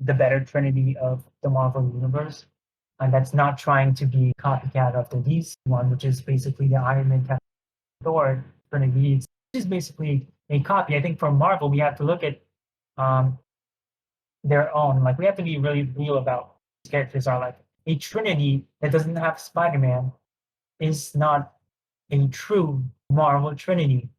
the better Trinity of the Marvel universe, and that's not trying to be a copycat of the DC one, which is basically the Iron Man, Captain Thor Trinity. It's just basically a copy. I think for Marvel we have to look at um, their own. Like we have to be really real about these characters are like a Trinity that doesn't have Spider-Man is not a true Marvel Trinity.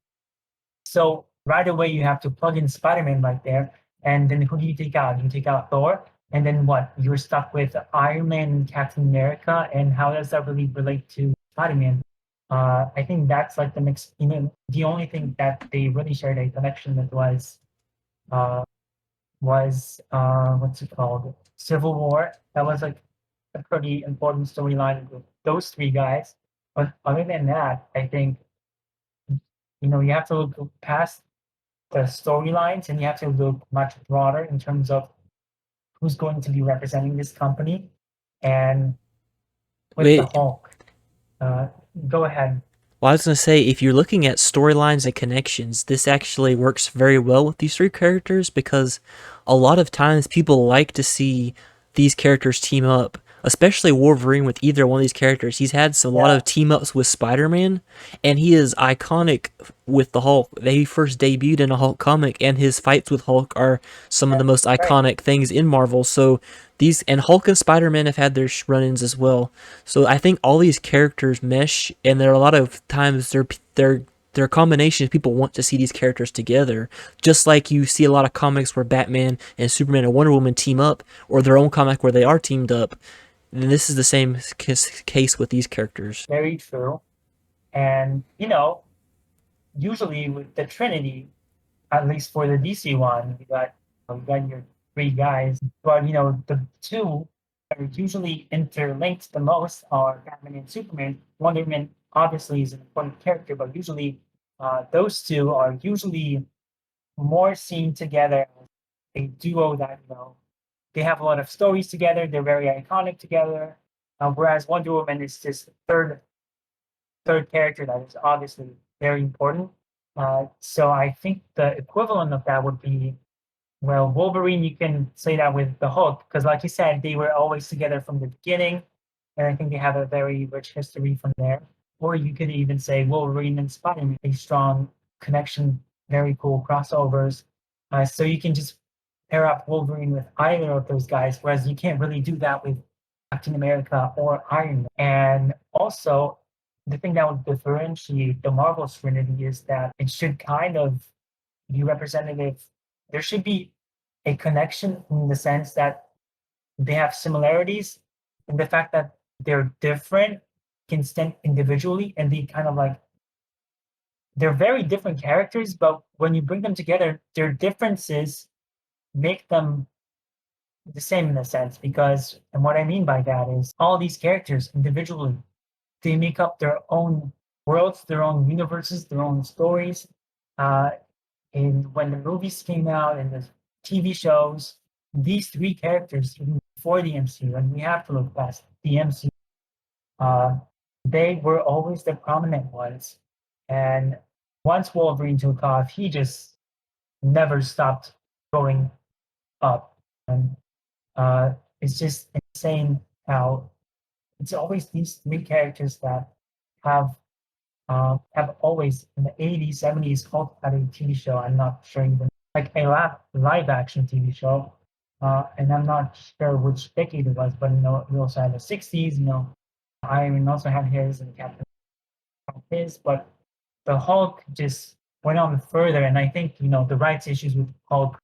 So right away you have to plug in Spider-Man right there, and then who do you take out? You take out Thor, and then what? You're stuck with Iron Man and Captain America, and how does that really relate to Spider-Man? I think that's like the mix. The only thing that they really shared a connection with uh, what's it called? Civil War. That was like a pretty important storyline with those three guys. But other than that, I think you have to look past the storylines and you have to look much broader in terms of who's going to be representing this company. And with the wait. Hulk, uh, go ahead. Well, I was going to say, if you're looking at storylines and connections, this actually works very well with these three characters because a lot of times people like to see these characters team up, especially Wolverine with either one of these characters. He's had a lot Yeah, of team ups with Spider-Man, and he is iconic with the Hulk. He first debuted in a Hulk comic, and his fights with Hulk are some of the most right. iconic things in Marvel. So these and Hulk and Spider-Man have had their run-ins as well. So I think all these characters mesh, and there are a lot of times they're a combination of people want to see these characters together. Just like you see a lot of comics where Batman and Superman and Wonder Woman team up, or their own comic where they are teamed up. And this is the same case with these characters. Very true. And usually with the Trinity, at least for the DC one, you got your three guys, but the two that are usually interlinked the most are Batman and Superman. Wonder Woman obviously is an important character, but usually those two are usually more seen together as a duo that they have a lot of stories together. They're very iconic together. Whereas Wonder Woman is this third character that is obviously very important. So I think the equivalent of that would be, well, Wolverine. You can say that with the Hulk because, like you said, they were always together from the beginning, and I think they have a very rich history from there. Or you could even say Wolverine and Spider-Man, a strong connection, very cool crossovers. So you can just pair up Wolverine with either of those guys, whereas you can't really do that with Captain America or Iron Man. And also, the thing that would differentiate the Marvel Trinity is that it should kind of be representative. There should be a connection in the sense that they have similarities and the fact that they're different can stand individually and they kind of like they're very different characters, but when you bring them together, their differences make them the same in a sense because and what I mean by that is all these characters individually they make up their own worlds, their own universes, their own stories. Uh, and when the movies came out and the TV shows, these three characters even before the MCU, and we have to look past the MCU, uh, they were always the prominent ones. And once Wolverine took off, he just never stopped going up. And it's just insane how it's always these three characters that have have always in the 80s, 70s also had a TV show. I'm not sure even like a live action TV show. And I'm not sure which decade it was, but we also had the 60s, Iron Man also had his and Captain had his, but the Hulk just went on further. And I think, the rights issues with Hulk,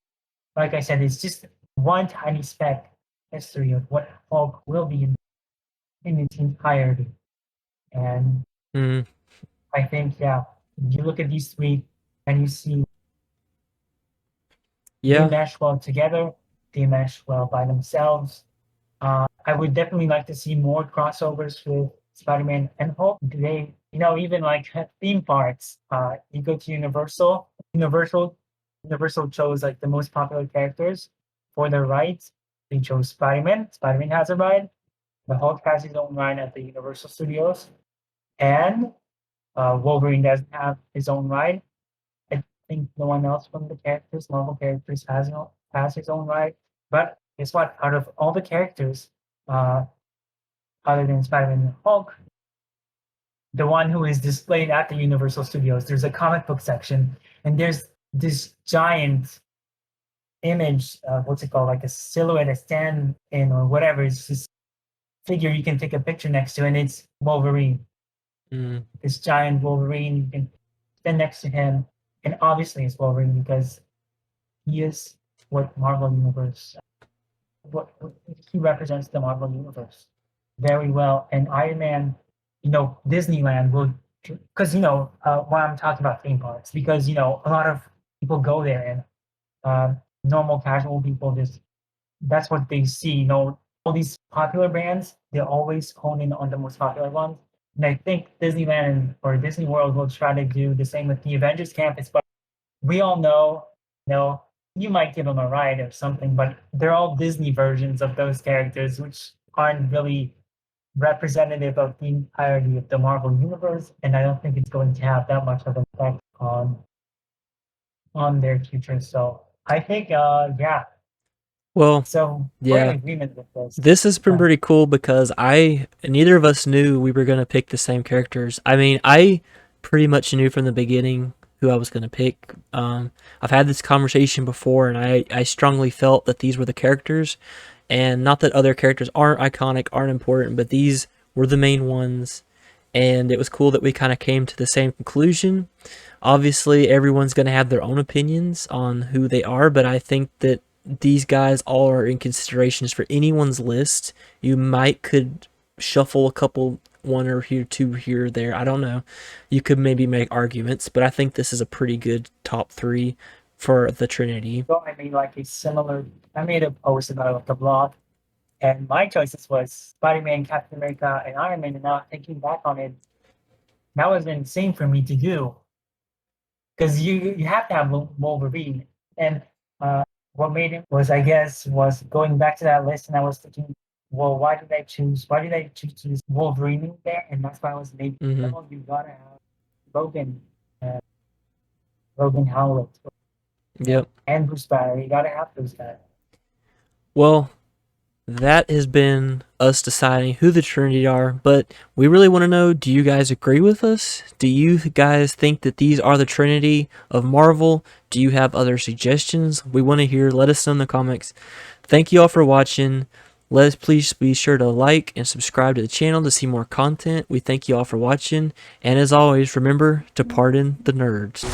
like I said, it's just one tiny speck history of what Hulk will be in its entirety. And Mm, I think, yeah, you look at these three and you see they yeah. mesh well together, they mesh well by themselves. I would definitely like to see more crossovers with Spider-Man and Hulk. They, even like theme parks. You go to Universal chose like the most popular characters for their rides. They chose Spider-Man. Spider-Man has a ride. The Hulk has his own ride at the Universal Studios, and Wolverine doesn't have his own ride. I think no one else from the characters, Marvel characters, has his own ride. But guess what? Out of all the characters, uh, other than Spider-Man and Hulk, the one who is displayed at the Universal Studios, there's a comic book section, and there's this giant image, what's it called, like a silhouette, a stand in, or whatever. It's this figure you can take a picture next to, and it's Wolverine. Mm, This giant Wolverine, you can stand next to him, and obviously it's Wolverine because he is what Marvel Universe, what he represents the Marvel Universe very well. And Iron Man, Disneyland will, because why I'm talking about theme parks, because a lot of people go there and normal casual people just that's what they see. All these popular brands, they always hone in on the most popular ones. And I think Disneyland or Disney World will try to do the same with the Avengers campus, but we all know, you might give them a ride or something, but they're all Disney versions of those characters, which aren't really representative of the entirety of the Marvel universe. And I don't think it's going to have that much of an effect on their future. So I think, yeah. Well, So we're in yeah. agreement with this. This has been Uh, pretty cool because neither of us knew we were gonna pick the same characters. I mean, I pretty much knew from the beginning who I was gonna pick. I've had this conversation before, and I strongly felt that these were the characters, and not that other characters aren't iconic, aren't important, but these were the main ones. And it was cool that we kind of came to the same conclusion. Obviously, everyone's going to have their own opinions on who they are, but I think that these guys all are in considerations for anyone's list. You might could shuffle a couple, one or here, two here or there. I don't know. You could maybe make arguments, but I think this is a pretty good top three. for the Trinity. So I made like a similar. I made a post about like a blog, and my choices was Spider-Man, Captain America, and Iron Man. And now thinking back on it, that was insane for me to do because you have to have Wolverine. And what made it was, I guess, was going back to that list, and I was thinking, well, why did I choose to use Wolverine in there? And that's why I was maybe, Hmm. oh, you gotta have Logan, uh, Logan Howlett, Yep. and Bruce Banner. You gotta have those guys. Well, that has been us deciding who the Trinity are, but we really want to know, do you guys agree with us? Do you guys think that these are the Trinity of Marvel? Do you have other suggestions? We want to hear. Let us know in the comments. Thank you all for watching. Please be sure to like and subscribe to the channel to see more content. We thank you all for watching, and as always, remember to pardon the nerds.